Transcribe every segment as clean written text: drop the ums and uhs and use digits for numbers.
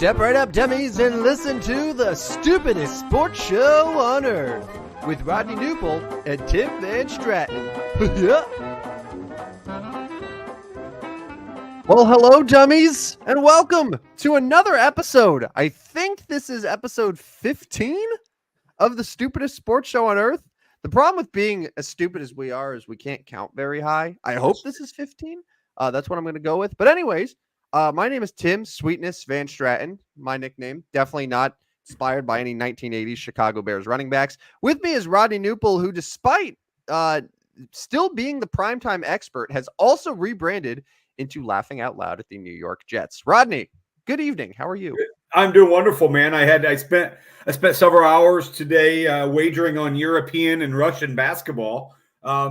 Step right up, dummies, and listen to the stupidest sports show on earth with Rodney Newpol and Tim Van Stratton. Yeah. Well, hello, dummies, and welcome to another episode. I think this is episode 15 of the stupidest sports show on earth. The problem with being as stupid as we are is we can't count very high. I hope this is 15. That's what I'm going to go with. But anyways, my name is Tim Sweetness Van Stratton. My nickname, definitely not inspired by any 1980s Chicago Bears running backs. With me is Rodney Newpol, who despite still being the primetime expert, has also rebranded into Laughing Out Loud at the New York Jets. Rodney, good evening. How are you? I'm doing wonderful, man. I spent several hours today wagering on European and Russian basketball.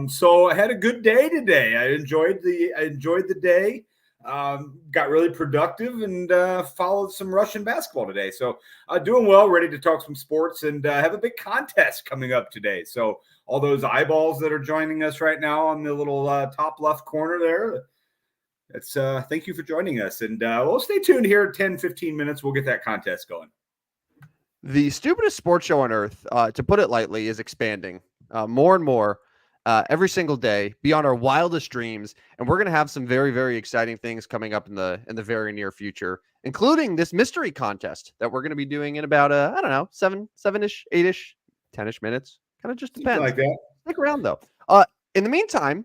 So I had a good day today. I enjoyed the day. Got really productive and followed some Russian basketball today. So doing well, ready to talk some sports, and have a big contest coming up today. So all those eyeballs that are joining us right now on the little top left corner there, it's thank you for joining us. And we'll stay tuned here 10, 15 minutes. We'll get that contest going. The stupidest sports show on earth, to put it lightly, is expanding more and more every single day beyond our wildest dreams. And we're going to have some very, very exciting things coming up in the very near future, including this mystery contest that we're going to be doing in about, I don't know, 7-ish, 8-ish, 10-ish minutes. Kind of just depends. Something like that. Stick around, though. In the meantime,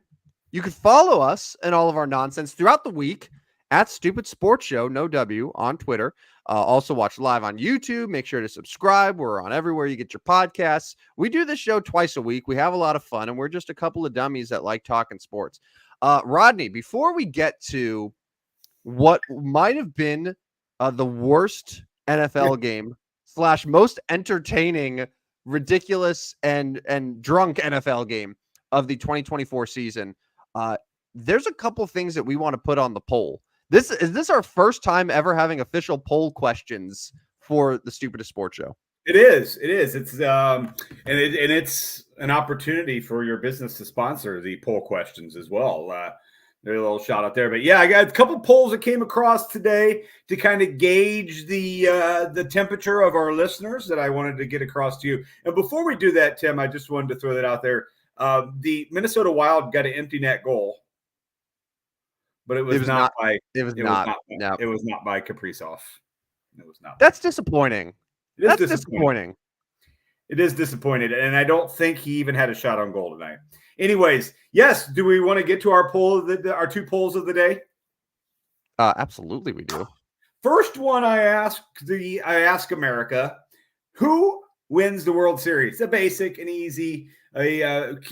you can follow us and all of our nonsense throughout the week at Stupid Sports Show, no W, on Twitter. Also watch live on YouTube. Make sure to subscribe. We're on everywhere you get your podcasts. We do this show twice a week. We have a lot of fun, and we're just a couple of dummies that like talking sports. Rodney, before we get to what might have been the worst NFL game / most entertaining, ridiculous, and drunk NFL game of the 2024 season, there's a couple things that we want to put on the poll. Is this our first time ever having official poll questions for the Stupidest Sports Show? It is. It's it's an opportunity for your business to sponsor the poll questions as well. There's a little shout out there, but yeah, I got a couple polls that came across today to kind of gauge the temperature of our listeners that I wanted to get across to you. And before we do that, Tim, I just wanted to throw that out there. The Minnesota Wild got an empty net goal, but it was not by Kaprizov. It was not. That's disappointing. That's disappointing. It is disappointing, and I don't think he even had a shot on goal tonight. Anyways, yes. Do we want to get to our poll? Our two polls of the day? Absolutely, we do. First one, I ask America, who wins the World Series? A basic and easy,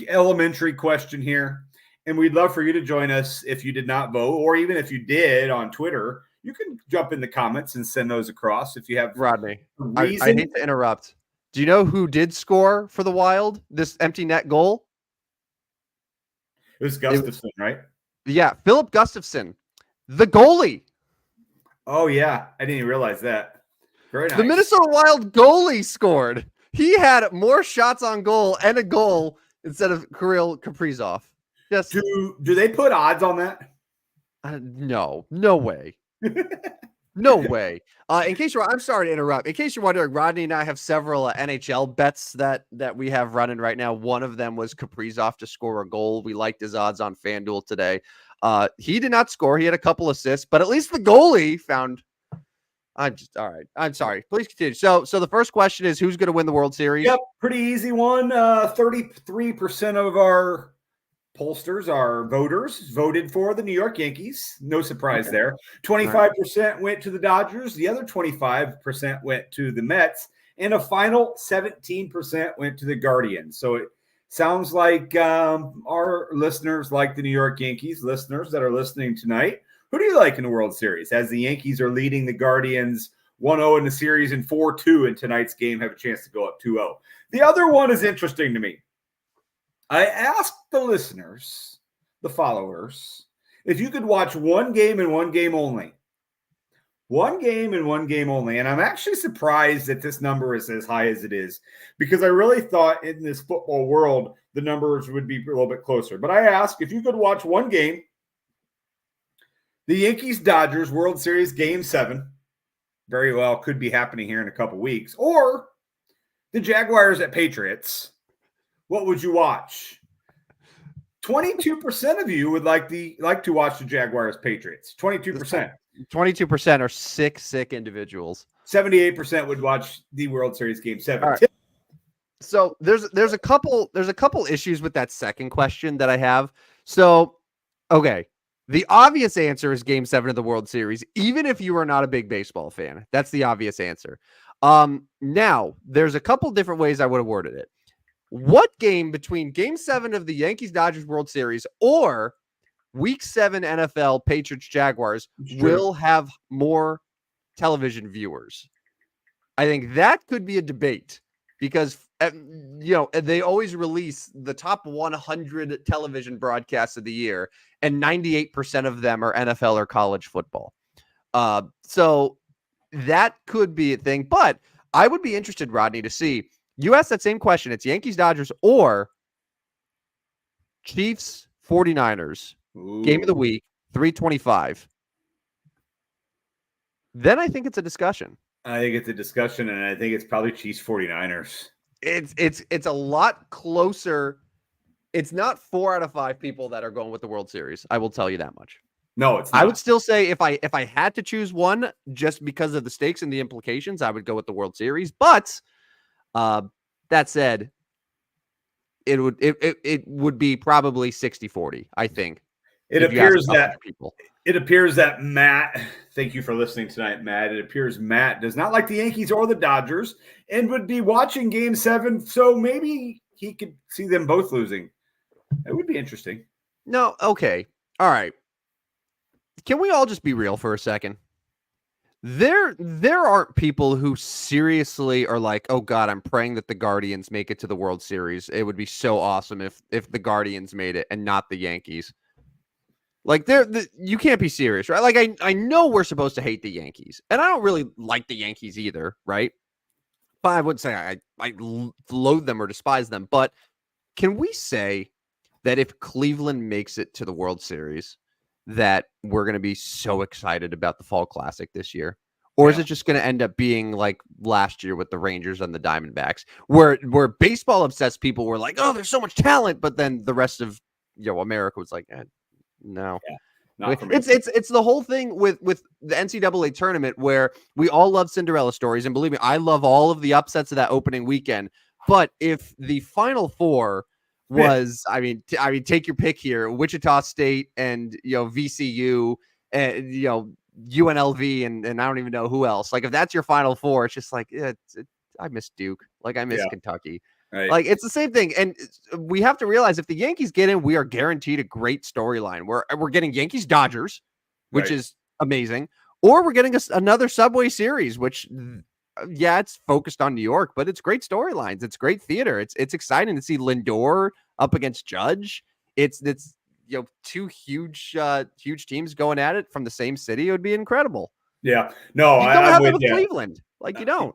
elementary question here. And we'd love for you to join us if you did not vote, or even if you did on Twitter. You can jump in the comments and send those across if you have. Rodney, I hate to interrupt. Do you know who did score for the Wild, this empty net goal? It was Gustafson, right? Yeah, Philip Gustafson, the goalie. Oh, yeah. I didn't even realize that. Very nice. The Minnesota Wild goalie scored. He had more shots on goal and a goal instead of Kirill Kaprizov. Just do they put odds on that? No way. No way. In case I'm sorry to interrupt. In case you're wondering, Rodney and I have several NHL bets that we have running right now. One of them was Kaprizov to score a goal. We liked his odds on FanDuel today. He did not score. He had a couple assists, but at least the goalie found. All right. I'm sorry. Please continue. So the first question is, who's going to win the World Series? Yep, pretty easy one. 33% of our pollsters, our voters, voted for the New York Yankees. No surprise there. 25% went to the Dodgers. The other 25% went to the Mets. And a final 17% went to the Guardians. So it sounds like our listeners like the New York Yankees. Listeners that are listening tonight, who do you like in the World Series? As the Yankees are leading the Guardians 1-0 in the series and 4-2 in tonight's game, have a chance to go up 2-0. The other one is interesting to me. I asked the listeners, the followers, if you could watch one game and one game only. One game and one game only. And I'm actually surprised that this number is as high as it is, because I really thought in this football world, the numbers would be a little bit closer. But I asked if you could watch one game, the Yankees-Dodgers World Series Game 7, very well could be happening here in a couple weeks. Or the Jaguars at Patriots. What would you watch? 22% of you would like to watch the Jaguars Patriots. 22%. 22% are sick individuals. 78% would watch the World Series Game 7. Right. So there's a couple issues with that second question that I have. So, okay. The obvious answer is Game 7 of the World Series, even if you are not a big baseball fan. That's the obvious answer. Now, there's a couple different ways I would have worded it. What game between Game 7 of the Yankees-Dodgers World Series or Week 7 NFL Patriots-Jaguars will have more television viewers? I think that could be a debate because, they always release the top 100 television broadcasts of the year, and 98% of them are NFL or college football. So that could be a thing, but I would be interested, Rodney, to see, you asked that same question. It's Yankees, Dodgers, or Chiefs, 49ers. Ooh. Game of the week, 325. Then I think it's a discussion. I think it's a discussion, and I think it's probably Chiefs 49ers. It's a lot closer. It's not 4 out of 5 people that are going with the World Series. I will tell you that much. No, it's not. I would still say if I had to choose one just because of the stakes and the implications, I would go with the World Series. But that said, it would be probably 60-40, I think. It appears that Matt, thank you for listening tonight, Matt. It appears Matt does not like the Yankees or the Dodgers and would be watching Game 7, so maybe he could see them both losing. It would be interesting. No, okay. All right. Can we all just be real for a second? There aren't people who seriously are like, oh God, I'm praying that the Guardians make it to the World Series. It would be so awesome if the Guardians made it and not the Yankees. Like, you can't be serious, right? Like, I know we're supposed to hate the Yankees, and I don't really like the Yankees either, right? But I wouldn't say I loathe them or despise them. But can we say that if Cleveland makes it to the World Series, that we're going to be so excited about the Fall Classic this year? Or is it just going to end up being like last year with the Rangers and the Diamondbacks, where baseball obsessed people were like, oh, there's so much talent, but then the rest of America was like, no. Yeah, not for me. It's the whole thing with the NCAA tournament where we all love Cinderella stories, and believe me, I love all of the upsets of that opening weekend. But if the Final Four was, I mean, take your pick here: Wichita State and VCU and UNLV and I don't even know who else. Like, if that's your Final Four, it's just like I miss Duke, like I miss Kentucky. Right. Like, it's the same thing. And we have to realize if the Yankees get in, we are guaranteed a great storyline. We're getting Yankees Dodgers, which is amazing, or we're getting another Subway Series, which it's focused on New York, but it's great storylines. It's great theater. It's exciting to see Lindor up against Judge. It's two huge teams going at it from the same city. It would be incredible. Yeah. No, you don't have it with Cleveland. Like, you don't.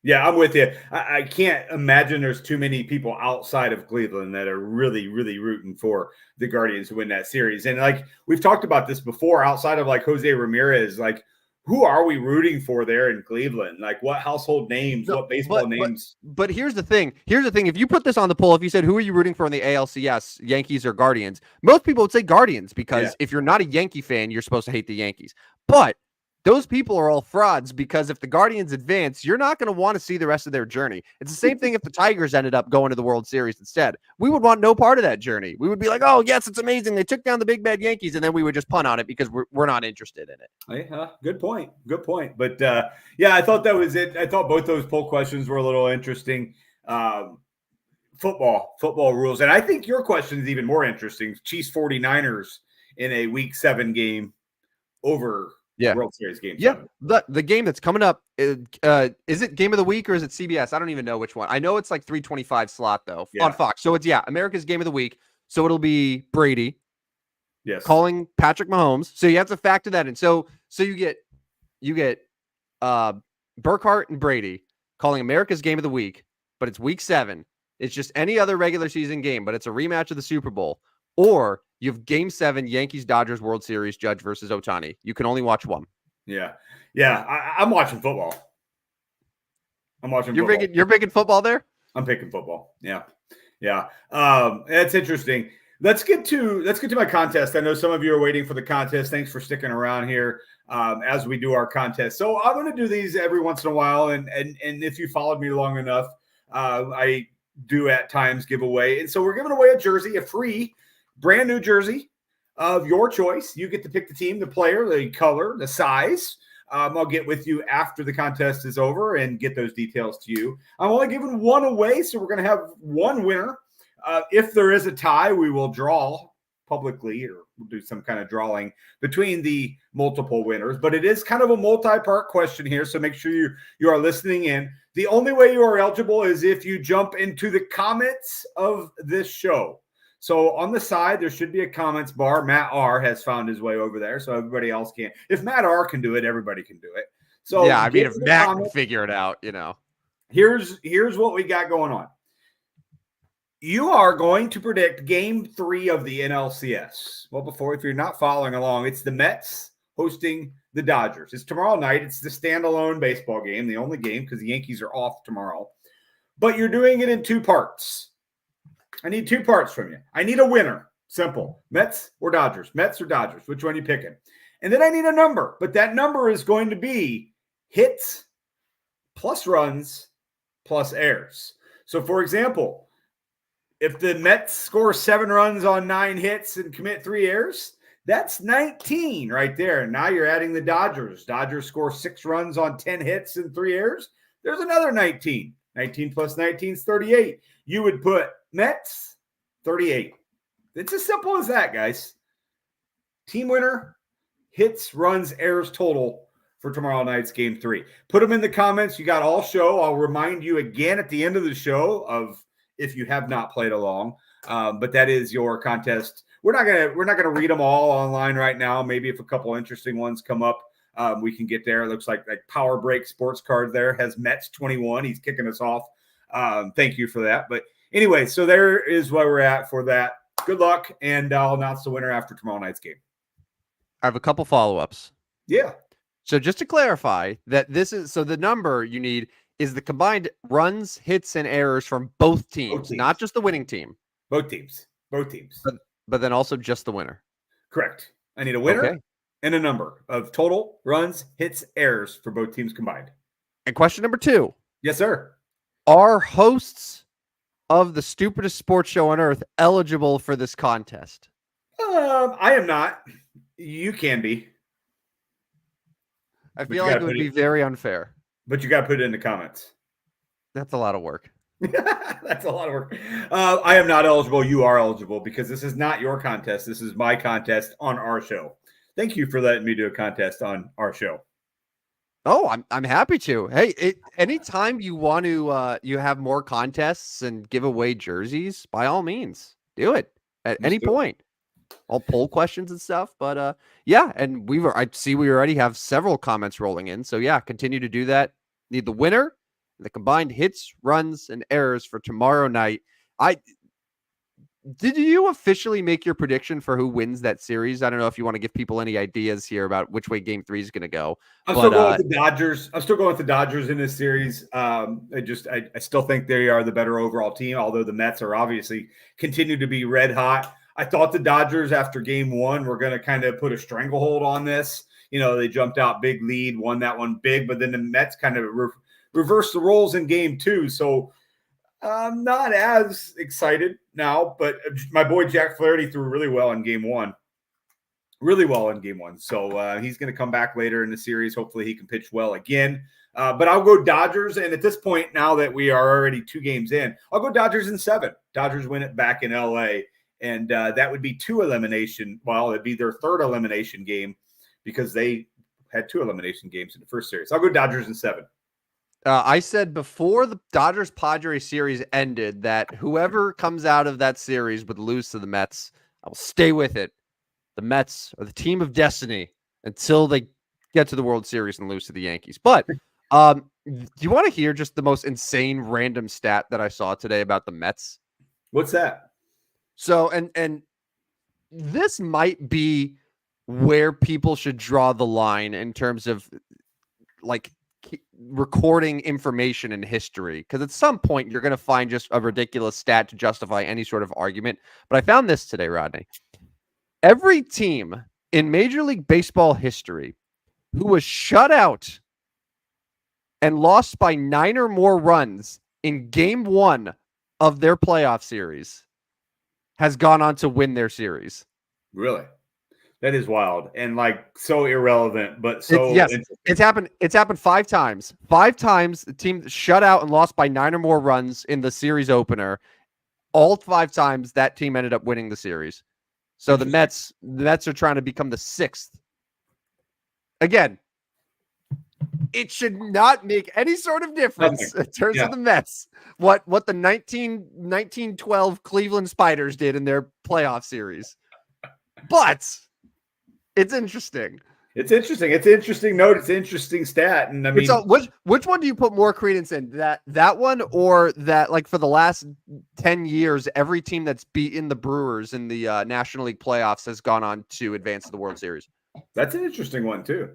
Yeah, I'm with you. I can't imagine there's too many people outside of Cleveland that are really, really rooting for the Guardians to win that series. And like we've talked about this before, outside of like Jose Ramirez, like who are we rooting for there in Cleveland? Like what household names, what baseball names? But here's the thing. If you put this on the poll, if you said, who are you rooting for in the ALCS, Yankees or Guardians? Most people would say Guardians because if you're not a Yankee fan, you're supposed to hate the Yankees. But those people are all frauds because if the Guardians advance, you're not going to want to see the rest of their journey. It's the same thing if the Tigers ended up going to the World Series instead. We would want no part of that journey. We would be like, oh, yes, it's amazing. They took down the big bad Yankees, and then we would just punt on it because we're not interested in it. Good point. Good point. But, I thought that was it. I thought both those poll questions were a little interesting. Football rules. And I think your question is even more interesting. Chiefs 49ers in a Week 7 game over World Series game. Yeah, the game that's coming up, is it Game of the Week or is it CBS? I don't even know which one. I know it's like 325 slot though on Fox. So it's America's Game of the Week. So it'll be Brady, calling Patrick Mahomes. So you have to factor that in. So you get Burkhart and Brady calling America's Game of the Week, but it's Week 7. It's just any other regular season game, but it's a rematch of the Super Bowl. Or you have Game 7, Yankees Dodgers World Series, Judge versus Ohtani. You can only watch one. Yeah. I'm watching football. You're picking football there? I'm picking football. Yeah. That's interesting. Let's get to my contest. I know some of you are waiting for the contest. Thanks for sticking around here as we do our contest. So I'm going to do these every once in a while, and if you followed me long enough, I do at times give away. And so we're giving away a jersey, a free brand new jersey of your choice. You get to pick the team, the player, the color, the size. I'll get with you after the contest is over and get those details to you. I'm only giving one away, so we're going to have one winner. If there is a tie, we will draw publicly, or we'll do some kind of drawing between the multiple winners. But it is kind of a multi-part question here, so make sure you are listening in. The only way you are eligible is if you jump into the comments of this show. So on the side, there should be a comments bar. Matt R has found his way over there, so everybody else can. If Matt R can do it, everybody can do it. So yeah, I mean, if Matt can figure it out, Here's what we got going on. You are going to predict Game 3 of the NLCS. Well, if you're not following along, it's the Mets hosting the Dodgers. It's tomorrow night. It's the standalone baseball game, the only game because the Yankees are off tomorrow. But you're doing it in two parts. I need two parts from you. I need a winner. Simple. Mets or Dodgers? Mets or Dodgers? Which one are you picking? And then I need a number. But that number is going to be hits plus runs plus errors. So, for example, if the Mets score 7 runs on 9 hits and commit 3 errors, that's 19 right there. Now you're adding the Dodgers. Dodgers score 6 runs on 10 hits and 3 errors. There's another 19. 19 plus 19 is 38. You would put Mets 38. It's as simple as that, guys. Team winner, hits, runs, errors total for tomorrow night's Game 3. Put them in the comments. You got all show. I'll remind you again at the end of the show of if you have not played along. But that is your contest. We're not gonna read them all online right now. Maybe if a couple interesting ones come up, we can get there. It looks like Power Break Sports Card there has Mets 21. He's kicking us off. Thank you for that. But anyway, so there is where we're at for that. Good luck, and I'll announce the winner after tomorrow night's game. I have a couple follow-ups. Yeah. So just to clarify that the number you need is the combined runs, hits, and errors from both teams, not just the winning team. Both teams. But then also just the winner. Correct. I need a winner and a number of total runs, hits, errors for both teams combined. And question number 2. Yes, sir. Are hosts of the Stupidest Sports Show on Earth eligible for this contest? I am not. You can be. I feel like it would be very unfair. But you got to put it in the comments. That's a lot of work. That's a lot of work. I am not eligible. You are eligible because this is not your contest. This is my contest on our show. Thank you for letting me do a contest on our show. Oh, I'm happy to. Hey, anytime you want to you have more contests and give away jerseys, by all means, do it at any point. I'll poll questions and stuff, but yeah, and I see we already have several comments rolling in. So yeah, continue to do that. Need the winner, the combined hits, runs, and errors for tomorrow night. Did you officially make your prediction for who wins that series? I don't know if you want to give people any ideas here about which way Game 3 is going to go. I'm still going with the Dodgers. I'm still going with the Dodgers in this series. I still think they are the better overall team, although the Mets are obviously continue to be red hot. I thought the Dodgers after Game 1 were going to kind of put a stranglehold on this. They jumped out big lead, won that one big, but then the Mets kind of reversed the roles in Game 2. So I'm not as excited now, but my boy Jack Flaherty threw really well in Game 1. So he's going to come back later in the series. Hopefully he can pitch well again. But I'll go Dodgers. And at this point, now that we are already 2 games in, I'll go Dodgers in 7. Dodgers win it back in L.A., and that would be 2 elimination. Well, it'd be their 3rd elimination game because they had 2 elimination games in the first series. I'll go Dodgers in 7. I said before the Dodgers-Padres series ended that whoever comes out of that series would lose to the Mets. I will stay with it. The Mets are the team of destiny until they get to the World Series and lose to the Yankees. But do you want to hear just the most insane random stat that I saw today about the Mets? What's that? So, and this might be where people should draw the line in terms of like recording information in history, because at some point you're going to find just a ridiculous stat to justify any sort of argument. But I found this today, Rodney. Every team in Major League Baseball history who was shut out and lost by 9 or more runs in game 1 of their playoff series has gone on to win their series. Really? That is wild and like so irrelevant, but so yes, it's happened. It's happened 5 times. 5 times the team shut out and lost by 9 or more runs in the series opener. All 5 times that team ended up winning the series. So the Mets are trying to become the 6th. Again, it should not make any sort of difference in terms of the Mets. What the 1912 Cleveland Spiders did in their playoff series. But it's interesting. It's interesting. It's an interesting note. It's an interesting stat. And I mean, so which one do you put more credence in? That one, or that, like, for the last 10 years, every team that's beaten the Brewers in the National League playoffs has gone on to advance to the World Series? That's an interesting one too.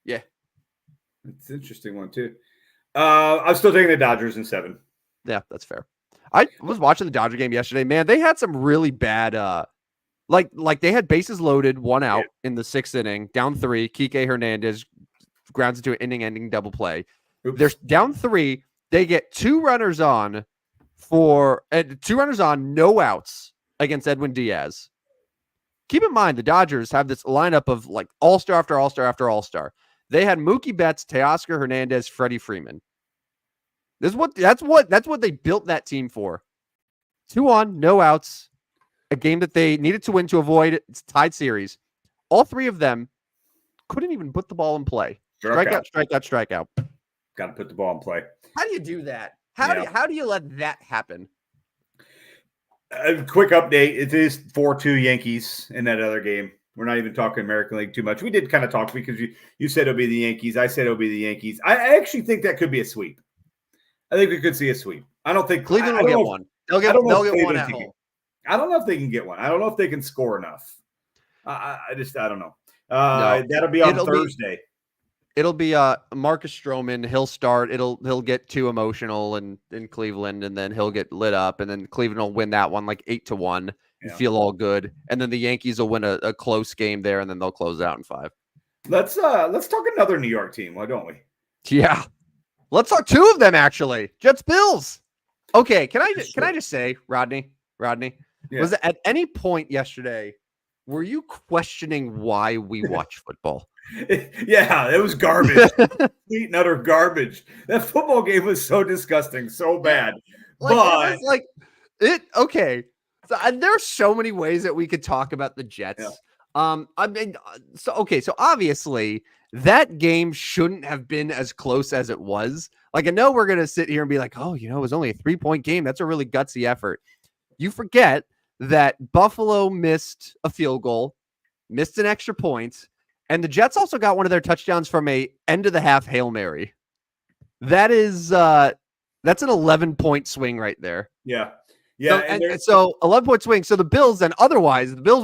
Yeah. It's an interesting one too. I'm still taking the Dodgers in 7. Yeah, that's fair. I was watching the Dodger game yesterday. Man, they had some really bad like they had bases loaded, 1 out in the 6th inning, down 3. Kike Hernandez grounds into an inning-ending double play. Oops. They're down 3. They get 2 runners on no outs against Edwin Diaz. Keep in mind, the Dodgers have this lineup of like all-star after all-star after all-star. They had Mookie Betts, Teoscar Hernandez, Freddie Freeman. That's what they built that team for. 2 on, no outs. A game that they needed to win to avoid tied series. All 3 of them couldn't even put the ball in play. Strikeout. Got to put the ball in play. How do you do that? How do you let that happen? A quick update. It is 4-2 Yankees in that other game. We're not even talking American League too much. We did kind of talk because you said it'll be the Yankees. I said it'll be the Yankees. I actually think that could be a sweep. I think we could see a sweep. I don't think Cleveland will get one. They'll get one at home. I don't know if they can get one. I don't know if they can score enough. I don't know. No, that'll be on Thursday. It'll be Marcus Stroman. He'll start. He'll get too emotional in Cleveland, and then he'll get lit up, and then Cleveland will win that one like 8-1 and feel all good. And then the Yankees will win a close game there, and then they'll close out in 5. Let's talk another New York team, why don't we? Yeah. Let's talk 2 of them actually. Jets Bills. Okay, can I just say, Rodney? Yeah. Was it at any point yesterday were you questioning why we watch football? Yeah, it was garbage. Complete and utter garbage. That football game was so disgusting, so bad. Okay. So, there are so many ways that we could talk about the Jets. Yeah. So obviously that game shouldn't have been as close as it was. Like, I know we're gonna sit here and be like, oh, it was only a 3-point game. That's a really gutsy effort. You forget that Buffalo missed a field goal, missed an extra point, and the Jets also got one of their touchdowns from a end of the half Hail Mary. That's an 11-point swing right there. Yeah. So 11-point swing. So the Bills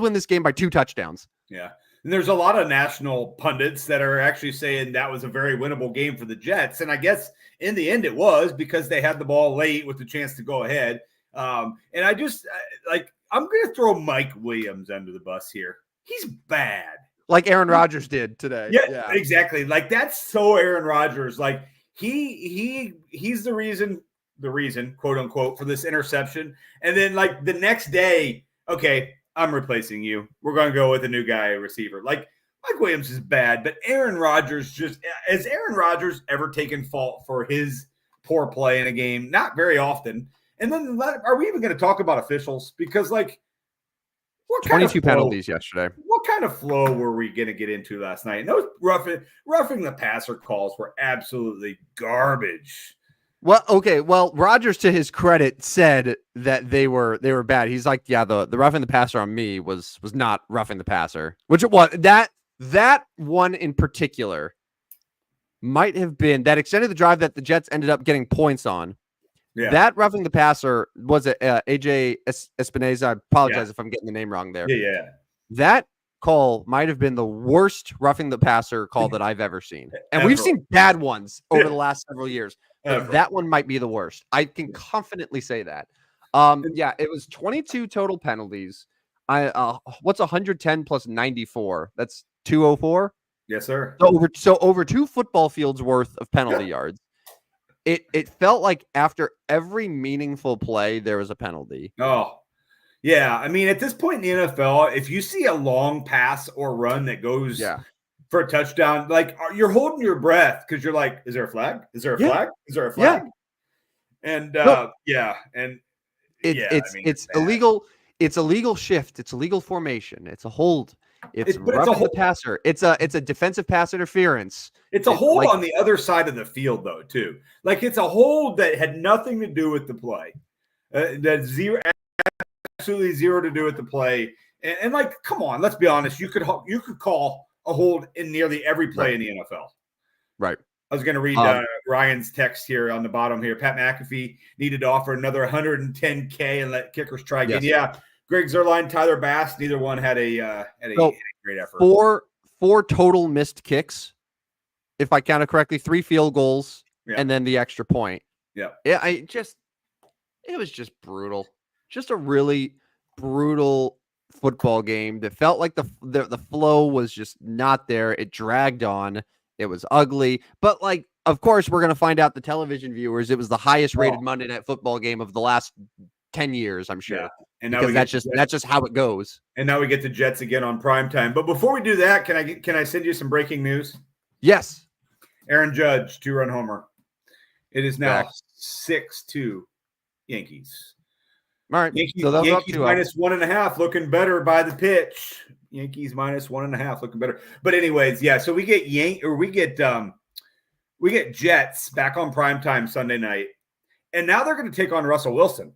win this game by 2 touchdowns. Yeah. And there's a lot of national pundits that are actually saying that was a very winnable game for the Jets. And I guess in the end it was, because they had the ball late with the chance to go ahead. And I just I'm going to throw Mike Williams under the bus here. He's bad. Like Aaron Rodgers did today. Yeah, exactly. Like, that's so Aaron Rodgers. Like, he's the reason, quote unquote, for this interception. And then like the next day, okay, I'm replacing you. We're going to go with a new guy, receiver. Like, Mike Williams is bad, but Aaron Rodgers has Aaron Rodgers ever taken fault for his poor play in a game? Not very often. And then are we even going to talk about officials? Because, like, what 22 penalties yesterday. What kind of flow were we going to get into last night? And those roughing the passer calls were absolutely garbage. Well, okay. Well, Rodgers, to his credit, said that they were bad. He's like, yeah, the roughing the passer on me was not roughing the passer, which it was. That one in particular might have been that extended the drive that the Jets ended up getting points on. Yeah. That roughing the passer was AJ Espinoza. I apologize if I'm getting the name wrong there. Yeah. That call might have been the worst roughing the passer call that I've ever seen. And we've Ever. seen bad ones over the last several years, but Ever. that one might be the worst. I can confidently say that. Yeah, it was 22 total penalties. What's 110 plus 94? That's 204. Yes, sir. So over 2 football fields worth of penalty yards. It felt like after every meaningful play there was a penalty. Oh, yeah. I mean, at this point in the NFL, if you see a long pass or run that goes for a touchdown, like you're holding your breath because you're like, is there a flag? Is there a flag? Is there a flag? And it's illegal. It's a legal shift. It's a legal formation. It's a hold. It's roughing the passer. It's a defensive pass interference. It's a hold on the other side of the field, though, too. Like it's a hold that had nothing to do with the play. Absolutely zero to do with the play. And like, come on, let's be honest. You could call a hold in nearly every play in the NFL. Right. I was going to read Ryan's text here on the bottom here. Pat McAfee needed to offer another $110K and let kickers try again. Yeah. Greg Zuerlein, Tyler Bass, neither one had a great effort. Four total missed kicks, if I counted correctly, 3 field goals, and then the extra point. Yeah. It was just brutal. Just a really brutal football game that felt like the flow was just not there. It dragged on. It was ugly. But like, of course, we're going to find out the television viewers. It was the highest rated Monday Night Football game of the last 10 years, I'm sure. Yeah. And now that's just how it goes. And now we get the Jets again on primetime. But before we do that, can I send you some breaking news? Yes. Aaron Judge, 2-run homer. It is now 6-2 Yankees. All right. Yankees minus 1.5, looking better by the pitch. Yankees minus 1.5, looking better. But anyways, so we get Jets back on primetime Sunday night. And now they're going to take on Russell Wilson.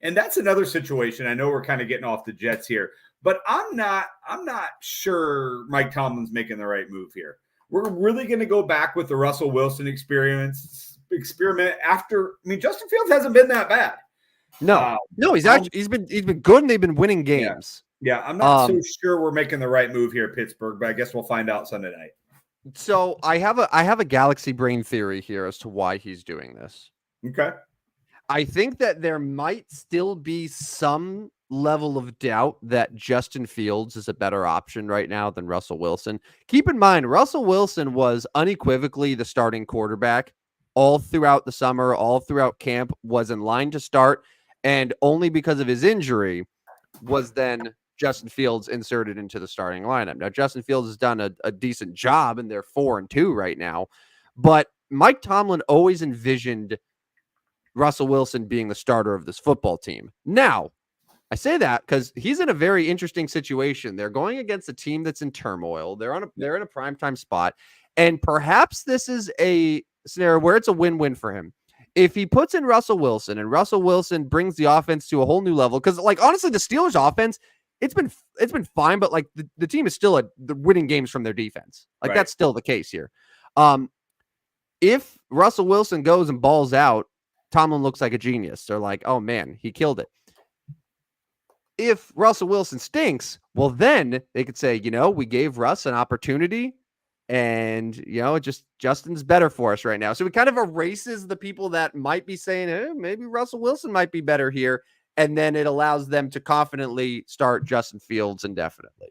And that's another situation. I know we're kind of getting off the Jets here, but I'm not sure Mike Tomlin's making the right move here. We're really going to go back with the Russell Wilson experiment after. I mean, Justin Fields hasn't been that bad. No, he's been good, and they've been winning games. Yeah, I'm not so sure we're making the right move here, Pittsburgh, but I guess we'll find out Sunday night. So I have a galaxy brain theory here as to why he's doing this. Okay. I think that there might still be some level of doubt that Justin Fields is a better option right now than Russell Wilson. Keep in mind, Russell Wilson was unequivocally the starting quarterback all throughout the summer, all throughout camp, was in line to start, and only because of his injury was then Justin Fields inserted into the starting lineup. Now, Justin Fields has done a decent job, and they're 4-2 right now, but Mike Tomlin always envisioned Russell Wilson being the starter of this football team. Now, I say that because he's in a very interesting situation. They're going against a team that's in turmoil. They're in a primetime spot. And perhaps this is a scenario where it's a win-win for him. If he puts in Russell Wilson and Russell Wilson brings the offense to a whole new level, because like honestly, the Steelers offense, it's been fine, but like the team is still the winning games from their defense. Like that's still the case here. If Russell Wilson goes and balls out, Tomlin looks like a genius. They're like, oh man, he killed it. If Russell Wilson stinks, well, then they could say, we gave Russ an opportunity and, Justin's better for us right now. So it kind of erases the people that might be saying, maybe Russell Wilson might be better here. And then it allows them to confidently start Justin Fields indefinitely.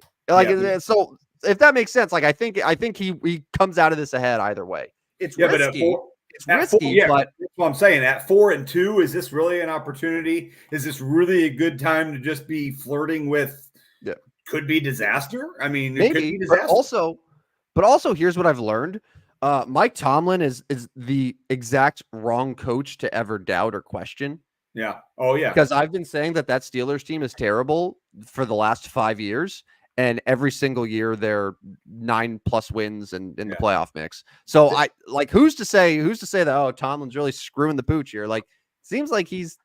So if that makes sense, like I think he comes out of this ahead either way. It's risky. It's risky, but that's what I'm saying. At 4-2, is this really an opportunity? Is this really a good time to just be flirting with? Could be disaster. I mean, maybe, it could be disaster. But also, here's what I've learned: Mike Tomlin is the exact wrong coach to ever doubt or question. Yeah. Oh yeah. Because I've been saying that Steelers team is terrible for the last 5 years. And every single year they're 9+ wins and in the playoff mix. So who's to say that Tomlin's really screwing the pooch here? Like seems like he's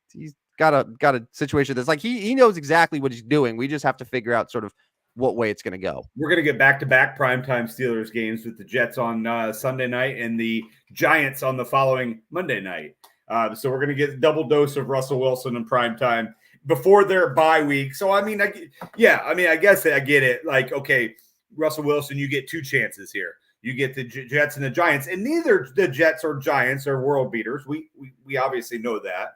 got a situation that's like he knows exactly what he's doing. We just have to figure out sort of what way it's going to go. We're going to get back-to-back primetime Steelers games with the Jets on Sunday night and the Giants on the following Monday night. So we're going to get a double dose of Russell Wilson in primetime. before their bye week. So, I mean, I guess I get it. Like, okay, Russell Wilson, you get 2 chances here. You get the Jets and the Giants, and neither the Jets or Giants are world beaters. We obviously know that.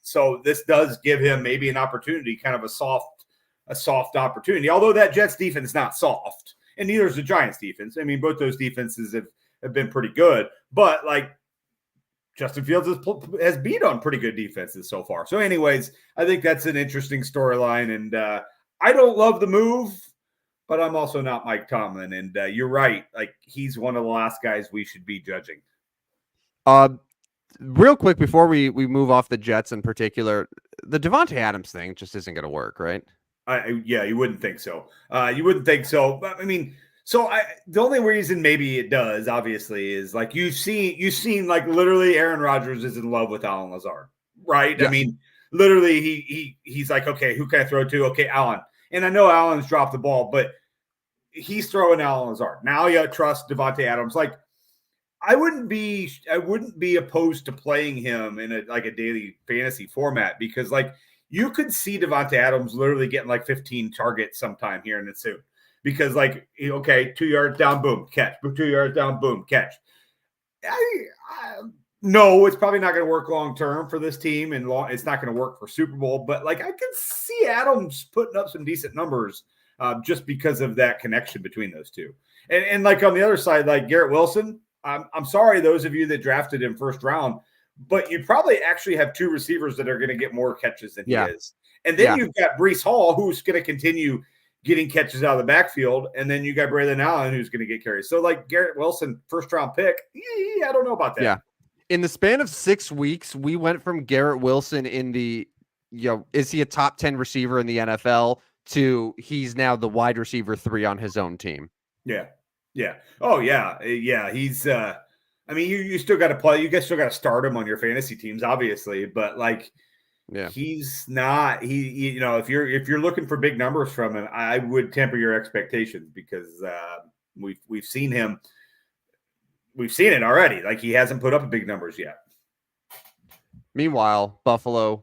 So this does give him maybe an opportunity, kind of a soft opportunity. Although that Jets defense is not soft, and neither is the Giants defense. I mean, both those defenses have been pretty good, but like Justin Fields has beat on pretty good defenses so far. So, anyways, I think that's an interesting storyline, and I don't love the move. But I'm also not Mike Tomlin, and you're right. Like, he's one of the last guys we should be judging. Real quick before we move off the Jets in particular, the Devontae Adams thing just isn't going to work, right? Yeah, you wouldn't think so. You wouldn't think so. But I mean, the only reason maybe it does, obviously, is like you've seen like literally Aaron Rodgers is in love with Allen Lazard, right? Yes. I mean, literally he's like, okay, who can I throw to? Okay, Allen. And I know Allen's dropped the ball, but he's throwing Allen Lazard. Now you trust Devontae Adams. Like, I wouldn't be opposed to playing him in a daily fantasy format, because like you could see Devontae Adams literally getting like 15 targets sometime here in the soon. Because like, okay, 2 yards down, boom, catch. 2 yards down, boom, catch. No, it's probably not going to work long term for this team, and it's not going to work for Super Bowl. But like, I can see Adams putting up some decent numbers just because of that connection between those two. And like on the other side, like Garrett Wilson, I'm sorry, those of you that drafted him first round, but you probably actually have 2 receivers that are going to get more catches than he is. And then you've got Breece Hall, who's going to continue getting catches out of the backfield, and then you got Braylon Allen, who's going to get carries. So like Garrett Wilson, first round pick, I don't know about that. Yeah. In the span of 6 weeks, we went from Garrett Wilson in the, is he a top 10 receiver in the NFL to he's now the wide receiver 3 on his own team. Yeah. Yeah. Oh yeah. Yeah. He's, I mean, you still got to play. You guys still got to start him on your fantasy teams, obviously, but like, he's not, if you're looking for big numbers from him, I would temper your expectations, because we've seen him. We've seen it already. Like, he hasn't put up big numbers yet. Meanwhile, Buffalo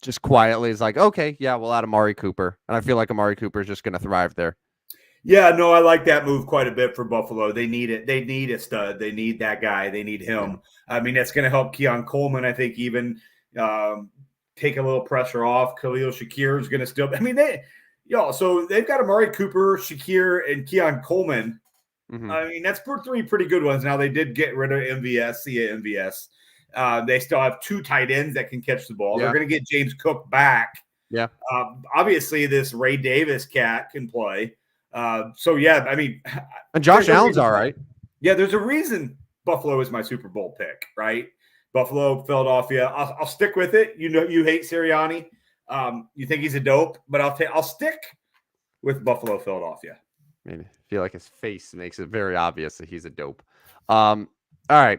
just quietly is like, okay, yeah, we'll add Amari Cooper. And I feel like Amari Cooper is just going to thrive there. Yeah, no, I like that move quite a bit for Buffalo. They need it. They need a stud. They need that guy. They need him. I mean, that's going to help Keon Coleman, I think, even take a little pressure off. Khalil Shakir is going to still – I mean, so they've got Amari Cooper, Shakir, and Keon Coleman. Mm-hmm. I mean, that's 3 pretty good ones. Now, they did get rid of MVS. They still have 2 tight ends that can catch the ball. Yeah. They're going to get James Cook back. Yeah. Obviously, this Ray Davis cat can play. So, yeah, I mean. And Josh Allen's all right. Yeah, there's a reason Buffalo is my Super Bowl pick, right? Buffalo, Philadelphia. I'll stick with it. You know, you hate Sirianni. You think he's a dope, but I'll stick with Buffalo, Philadelphia. Maybe feel like his face makes it very obvious that he's a dope. All right.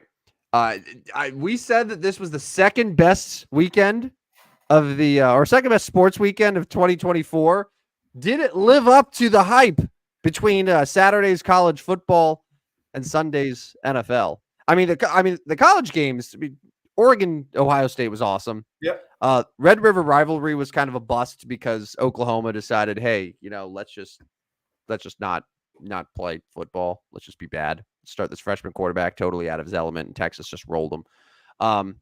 We said that this was the second best weekend of the or second best sports weekend of 2024. Did it live up to the hype between Saturday's college football and Sunday's NFL? I mean, the college games. Oregon, Ohio State was awesome. Yep. Red River rivalry was kind of a bust because Oklahoma decided, hey, let's just not play football. Let's just be bad. Start this freshman quarterback totally out of his element, and Texas just rolled him. And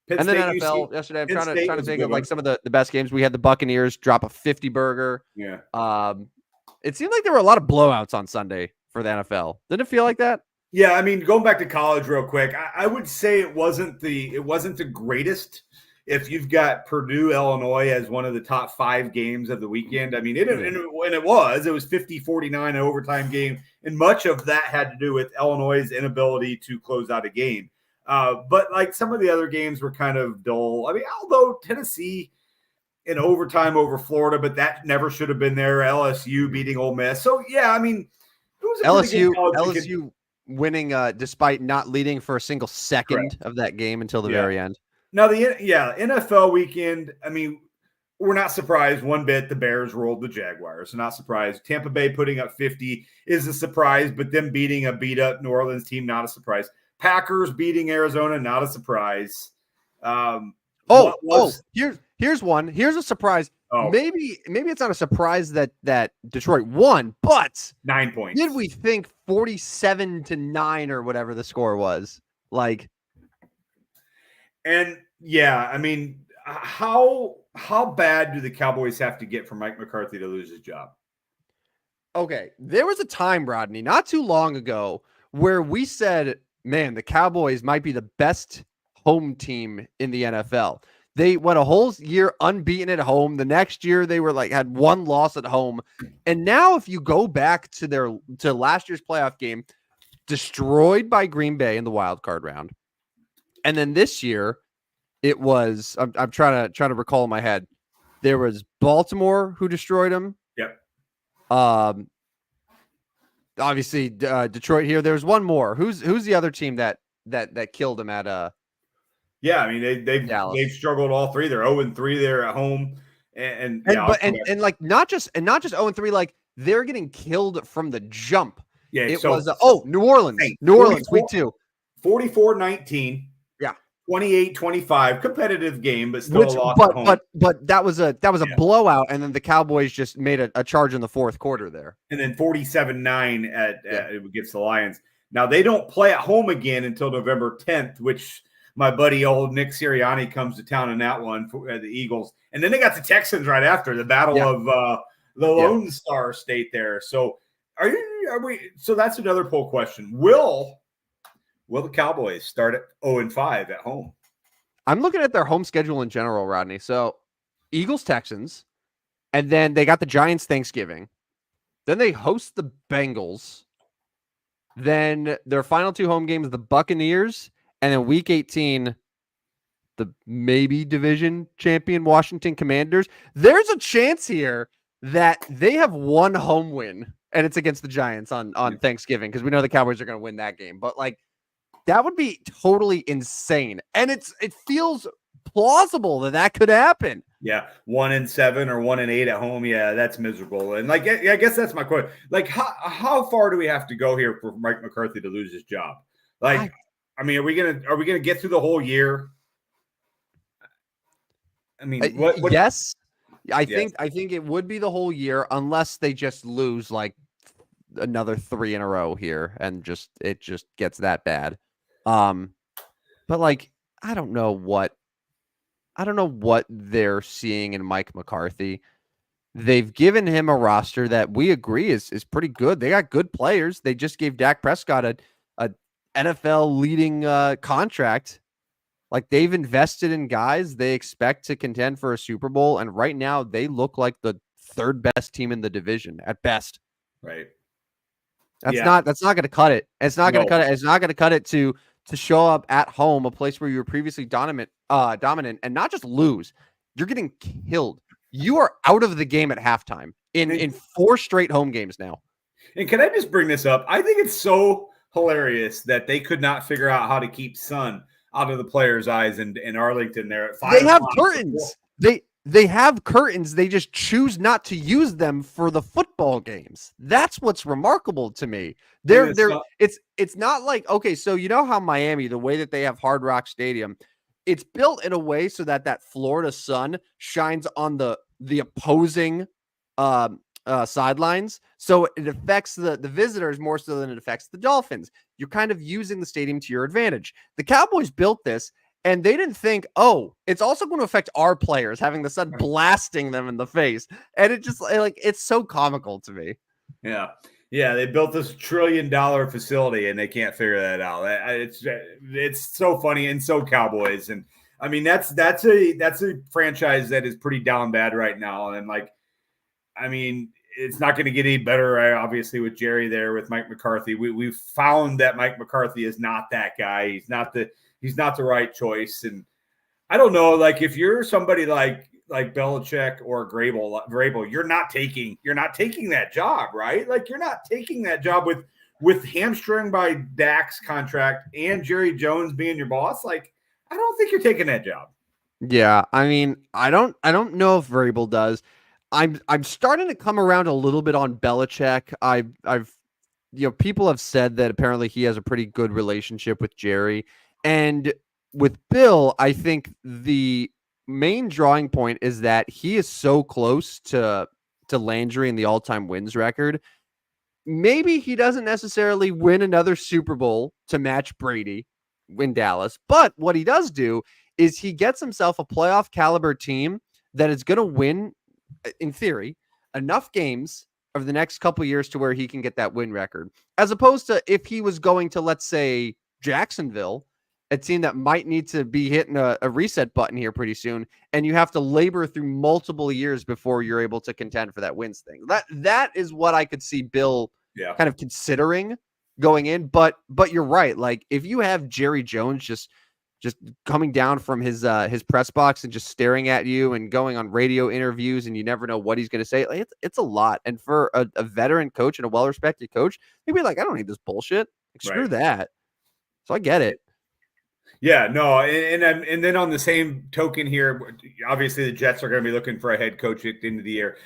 then NFL yesterday. I'm trying to think of like some of the best games. We had the Buccaneers drop a 50 burger. Yeah. It seemed like there were a lot of blowouts on Sunday for the NFL. Didn't it feel like that? Yeah, I mean, going back to college real quick, I would say it wasn't the greatest. If you've got Purdue, Illinois as one of the top 5 games of the weekend, I mean, when it was 50-49 overtime game, and much of that had to do with Illinois' inability to close out a game. But like some of the other games were kind of dull. I mean, although Tennessee in overtime over Florida, but that never should have been there. LSU beating Ole Miss. So yeah, I mean, it was a LSU winning despite not leading for a single second of that game until the very end. Now, NFL weekend, I mean, we're not surprised one bit the Bears rolled the Jaguars. Not surprised. Tampa Bay putting up 50 is a surprise, but them beating a beat-up New Orleans team, not a surprise. Packers beating Arizona, not a surprise. Oh, What was here's one. Here's a surprise. oh Maybe it's not a surprise that Detroit won, but 9 points? did we think 47-9 or whatever the score was? Like, And yeah, I mean, how bad do the Cowboys have to get for Mike McCarthy to lose his job? okay, there was a time, Rodney, not too long ago, where we said, man, the Cowboys might be the best home team in the NFL. They went a whole year unbeaten at home. The next year they were had one loss at home. And now if you go back to last year's playoff game, destroyed by Green Bay in the wild card round. And then this year it was I'm trying to recall in my head. There was Baltimore who destroyed them. Yep. Obviously Detroit here. There's one more. Who's the other team that killed him at Yeah, I mean they've struggled all three. They're 0-3 there at home, and like not just 0-3, like they're getting killed from the jump. Yeah, it was New Orleans. New Orleans week 2. 44-19. Yeah. 28-25, competitive game, but still a loss at home. But that was a blowout, and then the Cowboys just made a charge in the fourth quarter there. And then 47-9 against the Lions. Now they don't play at home again until November 10th, which my buddy old Nick Sirianni comes to town in that one for the Eagles. And then they got the Texans right after the battle of the Lone Star State there. So so that's another poll question. Will the Cowboys start at 0-5 at home? I'm looking at their home schedule in general, Rodney. So Eagles, Texans, and then they got the Giants Thanksgiving. Then they host the Bengals. Then their final 2 home games, the Buccaneers, and then week 18, the maybe division champion Washington Commanders. There's a chance here that they have one home win, and it's against the Giants on Thanksgiving, because we know the Cowboys are going to win that game. But that would be totally insane. And it feels plausible that could happen. Yeah, 1-7 or 1-8 at home. Yeah, that's miserable. And I guess that's my question. How far do we have to go here for Mike McCarthy to lose his job? I mean, are we gonna get through the whole year? I mean, yes. I think it would be the whole year, unless they just lose another 3 in a row here and it just gets that bad. But I don't know what they're seeing in Mike McCarthy. They've given him a roster that we agree is pretty good. They got good players. They just gave Dak Prescott a NFL leading contract. They've invested in guys they expect to contend for a Super Bowl, and right now they look like the 3rd best team in the division at best. Right. That's not going to cut it. It's not going to cut it. It's not going to cut it to show up at home, a place where you were previously dominant, and not just lose. You're getting killed. You are out of the game at halftime in 4 straight home games now. And can I just bring this up? I think it's so hilarious that they could not figure out how to keep sun out of the players' eyes in Arlington there at 5 They have curtains. They have curtains. They just choose not to use them for the football games. That's what's remarkable to me. It's not okay, so you know how Miami, the way that they have Hard Rock Stadium, it's built in a way so that Florida sun shines on the opposing sidelines. So it affects the visitors more so than it affects the Dolphins. You're kind of using the stadium to your advantage. The Cowboys built this, and they didn't think, it's also going to affect our players, having the sun blasting them in the face. And it just it's so comical to me. Yeah. Yeah. They built this $1 trillion facility and they can't figure that out. It's so funny and so Cowboys. And I mean, that's a franchise that is pretty down bad right now. And I mean, it's not going to get any better, obviously, with Jerry there, with Mike McCarthy. We've found that Mike McCarthy is not that guy. He's not the right choice. And I don't know, if you're somebody like Belichick or Vrabel, you're not taking that job, right? You're not taking that job with hamstring by Dak's contract and Jerry Jones being your boss. I don't think you're taking that job. Yeah, I mean, I don't know if Vrabel does. I'm starting to come around a little bit on Belichick. I've people have said that apparently he has a pretty good relationship with Jerry. And with Bill, I think the main drawing point is that he is so close to Landry in the all-time wins record. Maybe he doesn't necessarily win another Super Bowl to match Brady in Dallas, but what he does do is he gets himself a playoff caliber team that is going to win, in theory, enough games over the next couple of years to where he can get that win record, as opposed to if he was going to, let's say, Jacksonville, a team that might need to be hitting a reset button here pretty soon, and you have to labor through multiple years before you're able to contend for that wins thing. That is what I could see Bill kind of considering going in. But you're right. Like, if you have Jerry Jones just coming down from his press box and just staring at you and going on radio interviews, and you never know what he's going to say, like, it's a lot. And for a veteran coach and a well-respected coach, he'd be like, I don't need this bullshit. Like, screw that. So I get it. Yeah, no, and then on the same token here, obviously the Jets are going to be looking for a head coach at the end of the year.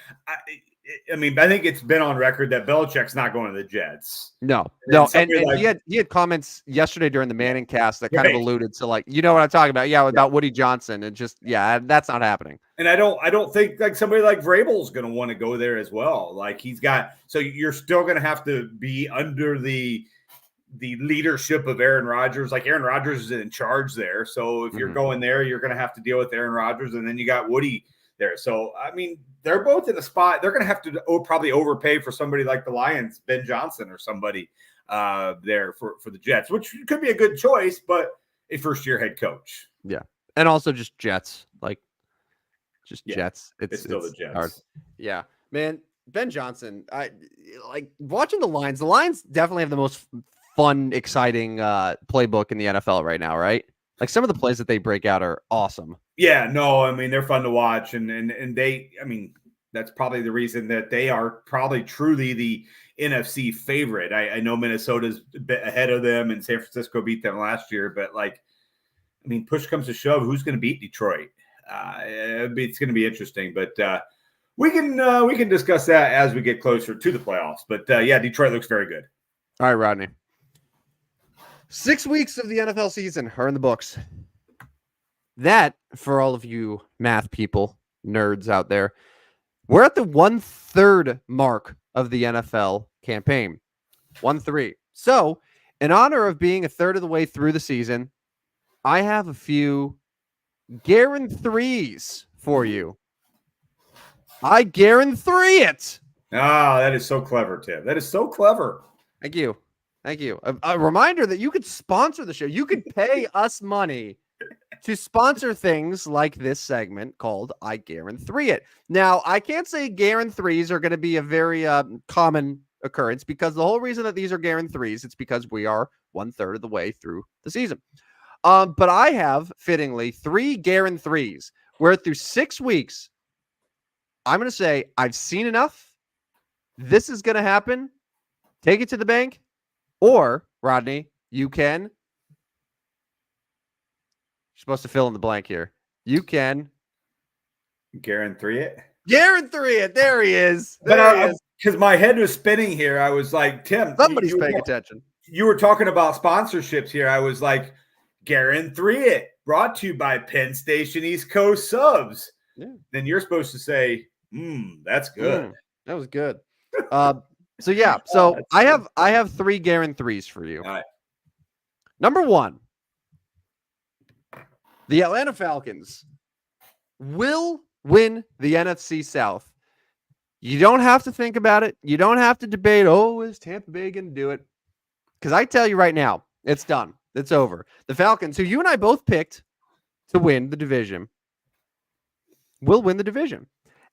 I mean, I think it's been on record that Belichick's not going to the Jets. No. And like, he had comments yesterday during the Manning cast that kind of alluded to, like, you know what I'm talking about? Yeah, about Woody Johnson, and just that's not happening. And I don't think like somebody like Vrabel's going to want to go there as well. Like, so you're still going to have to be under the leadership of Aaron Rodgers. Like, Aaron Rodgers is in charge there. So if you're going there, you're going to have to deal with Aaron Rodgers, and then you got Woody there. So, I mean, they're both in a spot. They're going to have to probably overpay for somebody like the Lions, Ben Johnson or somebody there for the Jets, which could be a good choice, but a first-year head coach. Yeah. And also just Jets. Like, Jets. It's still the Jets. Hard. Yeah. Man, Ben Johnson, I like watching the Lions. The Lions definitely have the most fun, exciting playbook in the NFL right now, right? Like, some of the plays that they break out are awesome. Yeah, no, I mean, they're fun to watch, and they, I mean, that's probably the reason that they are probably truly the NFC favorite. I know Minnesota's a bit ahead of them, and San Francisco beat them last year, but like, I mean, push comes to shove, who's going to beat Detroit? It's going to be interesting, but we can discuss that as we get closer to the playoffs. But yeah, Detroit looks very good. All right, Rodney. 6 weeks of the NFL season are in the books. That, for all of you math people, nerds out there, we're at the 1/3 mark of the NFL campaign. 1/3. So, in honor of being a third of the way through the season, I have a few guarantees for you. I guarantee it. Ah, that is so clever, Tim. That is so clever. Thank you. Thank you. A reminder that you could sponsor the show. You could pay us money to sponsor things like this segment called I Guarantee It. Now, I can't say guarantees are going to be a very common occurrence, because the whole reason that these are guarantees, it's because we are 1/3 of the way through the season. But I have, fittingly, 3 guarantees where through 6 weeks, I'm going to say I've seen enough. This is going to happen. Take it to the bank. Or, Rodney, you can. You're supposed to fill in the blank here. You can guarantee it. Guarantee it. There he is. Because my head was spinning here. I was like, Tim, somebody's paying attention. You were talking about sponsorships here. I was like, guarantee it. Brought to you by Penn Station East Coast Subs. Yeah. Then you're supposed to say, that's good. That was good. So yeah, I have 3 guarantees for you. All right. Number 1, the Atlanta Falcons will win the NFC South. You don't have to think about it. You don't have to debate, is Tampa Bay going to do it? Because I tell you right now, it's done. It's over. The Falcons, who you and I both picked to win the division, will win the division.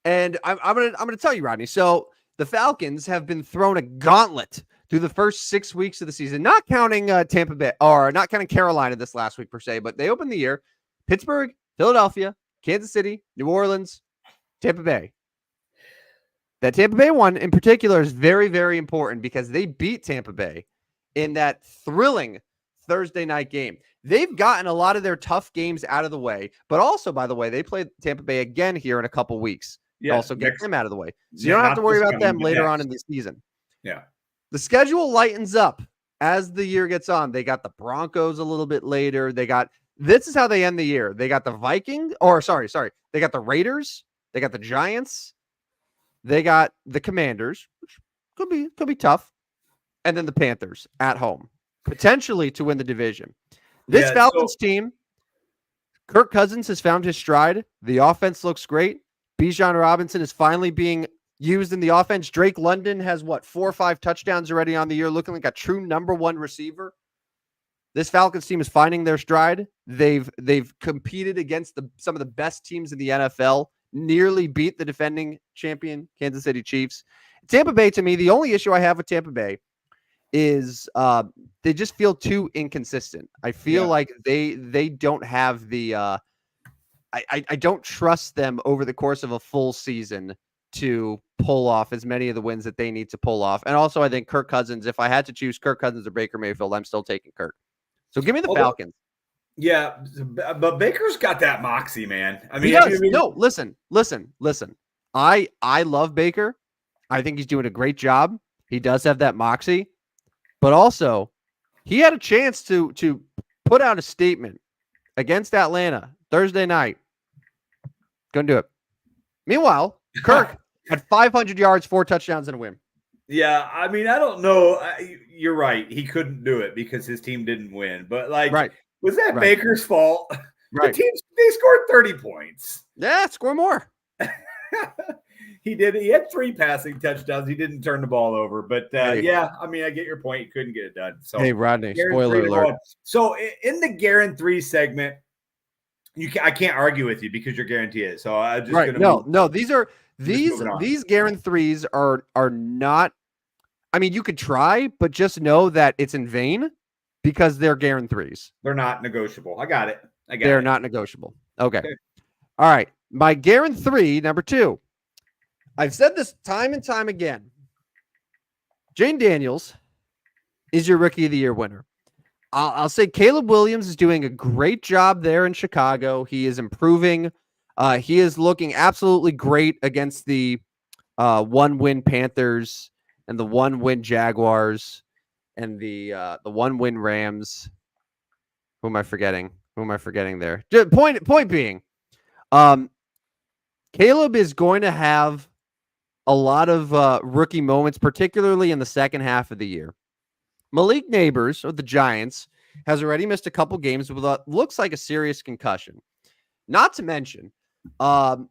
And I'm gonna tell you, Rodney. So the Falcons have been thrown a gauntlet through the first 6 weeks of the season, not counting Tampa Bay, or not counting Carolina this last week per se, but they opened the year: Pittsburgh, Philadelphia, Kansas City, New Orleans, Tampa Bay. That Tampa Bay one in particular is very, very important because they beat Tampa Bay in that thrilling Thursday night game. They've gotten a lot of their tough games out of the way, but also, by the way, they play Tampa Bay again here in a couple weeks. Yeah, also get them out of the way. So you don't have to worry about them later on in the season. Yeah. The schedule lightens up as the year gets on. They got the Broncos a little bit later. They got This is how they end the year. They got the They got the Raiders. They got the Giants. They got the Commanders, which could be tough. And then the Panthers at home, potentially to win the division. This Falcons team, Kirk Cousins has found his stride. The offense looks great. Bijan Robinson is finally being used in the offense. Drake London has 4 or 5 touchdowns already on the year, looking like a true number 1 receiver. This Falcons team is finding their stride. They've competed against some of the best teams in the NFL, nearly beat the defending champion Kansas City Chiefs. Tampa Bay, to me, the only issue I have with Tampa Bay is they just feel too inconsistent. I feel like they don't have the I don't trust them over the course of a full season to pull off as many of the wins that they need to pull off. And also, I think Kirk Cousins, if I had to choose Kirk Cousins or Baker Mayfield, I'm still taking Kirk. So give me the Falcons. Yeah, but Baker's got that moxie, man. I mean, no, listen. I love Baker. I think he's doing a great job. He does have that moxie. But also, he had a chance to put out a statement against Atlanta Thursday night. Couldn't do it. Meanwhile, Kirk had 500 yards, 4 touchdowns, and a win. Yeah, I mean, I don't know. You're right. He couldn't do it because his team didn't win. But, was that Baker's fault? Right. They scored 30 points. Yeah, score more. He did. He had 3 passing touchdowns. He didn't turn the ball over. But, yeah, I mean, I get your point. He couldn't get it done. So, hey, Rodney, spoiler alert. So, in the Guaranteed 3 segment, I can't argue with you because you're guaranteed. So, I'm just going to No, these Guaranteed 3s are not. I mean, you could try, but just know that it's in vain because they're Guaranteed 3s. They're not negotiable. I got it. They're not negotiable. Okay. All right. My Guaranteed 3, number 2. I've said this time and time again. Jane Daniels is your Rookie of the Year winner. I'll say Caleb Williams is doing a great job there in Chicago. He is improving. He is looking absolutely great against the 1-win Panthers and the 1-win Jaguars and the 1-win Rams. Who am I forgetting? There? Point being, Caleb is going to have a lot of rookie moments, particularly in the second half of the year. Malik Neighbors of the Giants has already missed a couple games with what looks like a serious concussion. Not to mention, the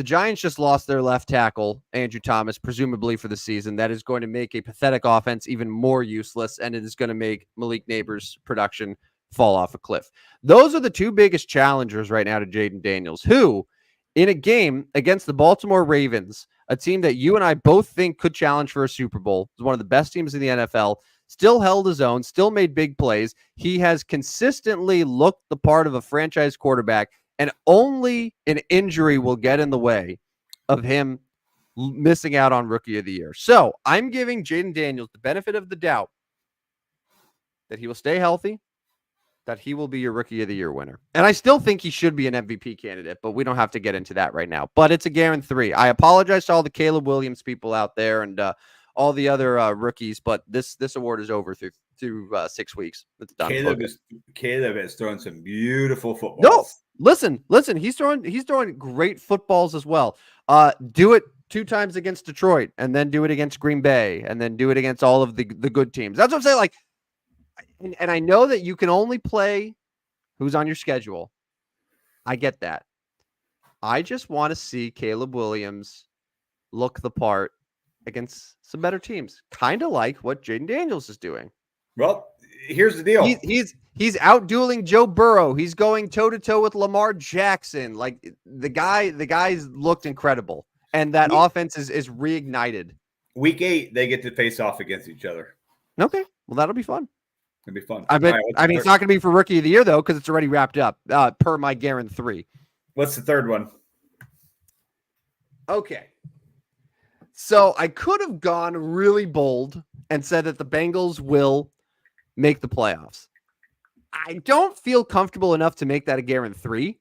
Giants just lost their left tackle, Andrew Thomas, presumably for the season. That is going to make a pathetic offense even more useless, and it is going to make Malik Neighbors' production fall off a cliff. Those are the 2 biggest challengers right now to Jaden Daniels, who, in a game against the Baltimore Ravens, a team that you and I both think could challenge for a Super Bowl, is one of the best teams in the NFL, still held his own, still made big plays. He has consistently looked the part of a franchise quarterback, and only an injury will get in the way of him missing out on Rookie of the Year. So I'm giving Jaden Daniels the benefit of the doubt that he will stay healthy, that he will be your Rookie of the Year winner. And I still think he should be an MVP candidate, but we don't have to get into that right now. But it's a Guaranteed 3. I apologize to all the Caleb Williams people out there and all the other rookies, but this award is over through 6 weeks. It's done. Caleb is throwing some beautiful footballs. No, listen. He's throwing great footballs as well. Do it 2 times against Detroit, and then do it against Green Bay, and then do it against all of the good teams. That's what I'm saying. Like, and I know that you can only play who's on your schedule. I get that. I just want to see Caleb Williams look the part against some better teams, kind of like what Jaden Daniels is doing. Well, here's the deal. He's out-dueling Joe Burrow. He's going toe-to-toe with Lamar Jackson. Like, the guy's looked incredible, and that offense is reignited. Week 8, they get to face off against each other. Okay, well, that'll be fun. It'll be fun. I mean, it's not going to be for Rookie of the Year, though, because it's already wrapped up, per my Guaranteed 3. What's the third one? Okay. So I could have gone really bold and said that the Bengals will make the playoffs. I don't feel comfortable enough to make that a Guaranteed 3,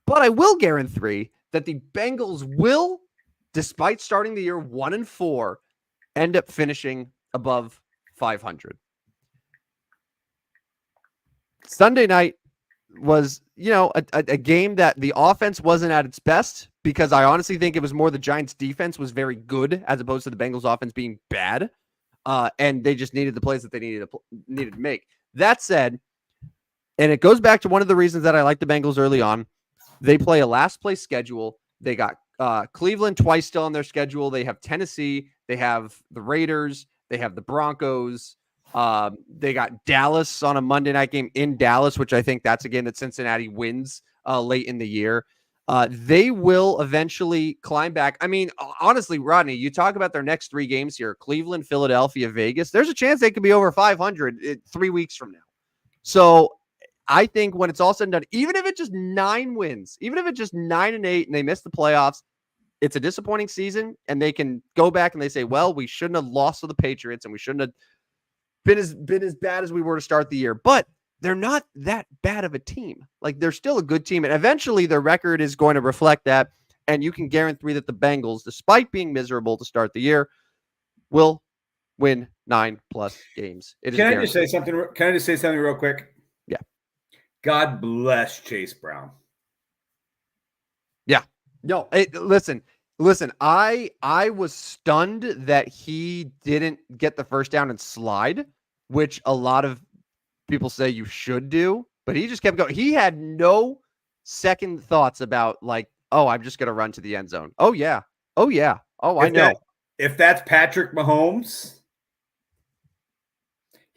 but I will Guaranteed 3 that the Bengals will, despite starting the year 1-4, end up finishing above 500. Sunday night, was, a game that the offense wasn't at its best, because I honestly think it was more the Giants' defense was very good as opposed to the Bengals' offense being bad. And they just needed the plays that they needed to make. That said, and it goes back to one of the reasons that I like the Bengals early on. They play a last place schedule. They got Cleveland twice still on their schedule. They have Tennessee. They have the Raiders. They have the Broncos. They got Dallas on a Monday night game in Dallas, which I think that's a game that Cincinnati wins late in the year. They will eventually climb back. I mean, honestly, Rodney, you talk about their next 3 games here: Cleveland, Philadelphia, Vegas. There's a chance they could be over 500 3 weeks from now. So I think when it's all said and done, even if it's just 9 wins, even if it's just 9-8 and they miss the playoffs, it's a disappointing season, and they can go back and they say, well, we shouldn't have lost to the Patriots and we shouldn't have been as bad as we were to start the year. But they're not that bad of a team. Like, they're still a good team, and eventually their record is going to reflect that. And you can guarantee that the Bengals, despite being miserable to start the year, will win 9+ games. Can I just say something real quick? Yeah. God bless Chase Brown. Yeah. No, listen, I was stunned that he didn't get the first down and slide, which a lot of people say you should do, but he just kept going. He had no second thoughts about, like, oh, I'm just going to run to the end zone. Oh, yeah. Oh, yeah. Oh, I know. If that's Patrick Mahomes,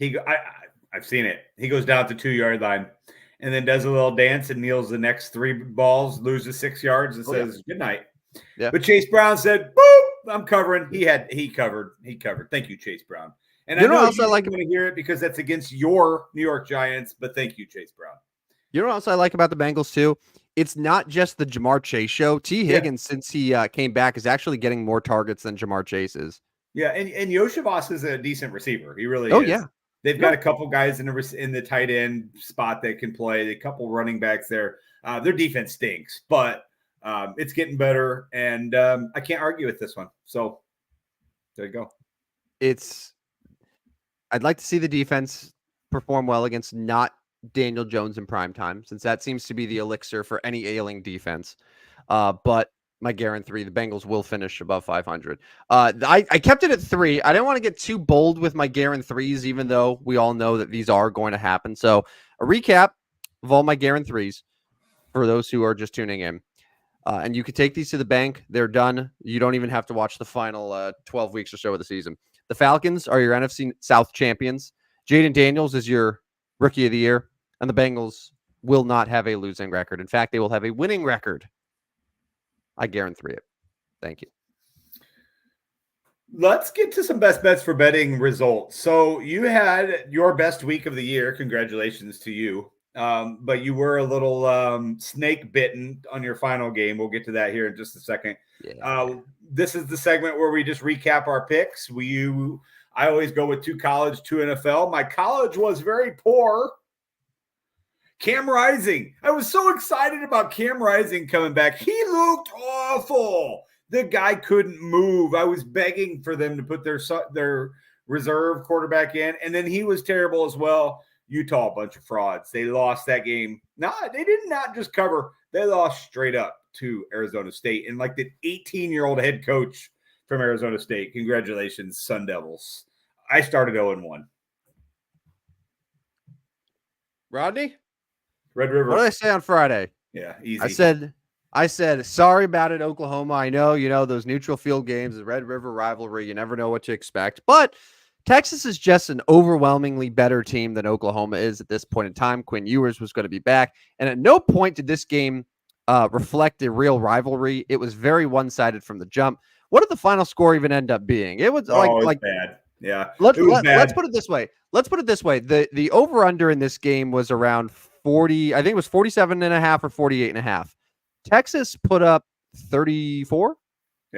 I've seen it. He goes down to 2-yard line and then does a little dance and kneels the next 3 balls, loses 6 yards, and says, good night. Yeah. But Chase Brown said, boop, I'm covering. He covered. Thank you, Chase Brown. And I know you want to hear it because that's against your New York Giants, but thank you, Chase Brown. You know what else I like about the Bengals, too? It's not just the Jamar Chase show. T. Higgins, since he came back, is actually getting more targets than Jamar Chase is. Yeah, and Yoshivas is a decent receiver. He really is. Oh, yeah. They've got a couple guys in the tight end spot that can play. A couple running backs there. Their defense stinks, but it's getting better, and I can't argue with this one. So there you go. I'd like to see the defense perform well against not Daniel Jones in prime time, since that seems to be the elixir for any ailing defense. But my guarantee, the Bengals will finish above 500. I kept it at 3. I didn't want to get too bold with my guarantees, even though we all know that these are going to happen. So a recap of all my guarantees for those who are just tuning in. And you can take these to the bank. They're done. You don't even have to watch the final 12 weeks or so of the season. The Falcons are your NFC South champions. Jaden Daniels is your rookie of the year. And the Bengals will not have a losing record. In fact, they will have a winning record. I guarantee it. Thank you. Let's get to some best bets for betting results. So you had your best week of the year. Congratulations to you. But you were a little snake bitten on your final game. We'll get to that here in just a second. Yeah. This is the segment where we just recap our picks. I always go with 2 college, 2 NFL. My college was very poor. Cam Rising. I was so excited about Cam Rising coming back. He looked awful. The guy couldn't move. I was begging for them to put their reserve quarterback in, and then he was terrible as well. Utah, a bunch of frauds. They lost that game. They did not just cover. They lost straight up to Arizona State. And like the 18-year-old head coach from Arizona State. Congratulations, Sun Devils. I started 0-1. Rodney? Red River. What did I say on Friday? Yeah, easy. I said, sorry about it, Oklahoma. I know, those neutral field games, the Red River rivalry, you never know what to expect. But Texas is just an overwhelmingly better team than Oklahoma is at this point in time. Quinn Ewers was going to be back. And at no point did this game reflect a real rivalry. It was very one-sided from the jump. What did the final score even end up being? It was like bad. Yeah. Let's put it this way. The over-under in this game was around 40. I think it was 47.5 or 48.5. Texas put up 34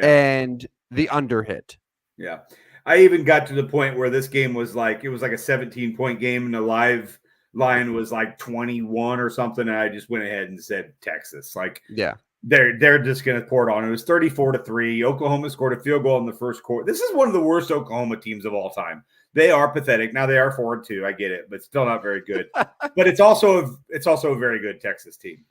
and the under hit. Yeah. I even got to the point where this game was like a 17-point game and the live line was like 21 or something. And I just went ahead and said Texas. They're just going to pour it on. It was 34-3. Oklahoma scored a field goal in the first quarter. This is one of the worst Oklahoma teams of all time. They are pathetic. Now they are 4-2. I get it, but still not very good. But it's also a very good Texas team.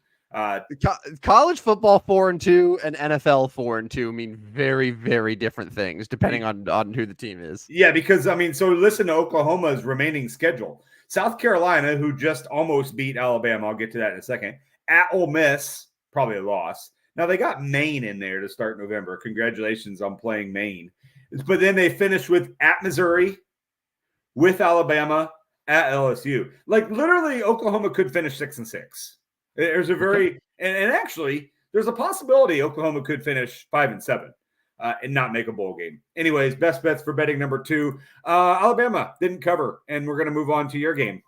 College football 4-2 and NFL 4-2 mean very, very different things depending on who the team is. Yeah, because so listen to Oklahoma's remaining schedule. South Carolina, who just almost beat Alabama, I'll get to that in a second. At Ole Miss, probably a loss. Now they got Maine in there to start November. Congratulations on playing Maine. But then they finish with at Missouri, with Alabama, at LSU. Like literally, Oklahoma could finish 6-6. There's a very and actually there's a possibility Oklahoma could finish 5-7 and not make a bowl game. Anyways, best bets for betting number 2. Alabama didn't cover, and we're going to move on to your game.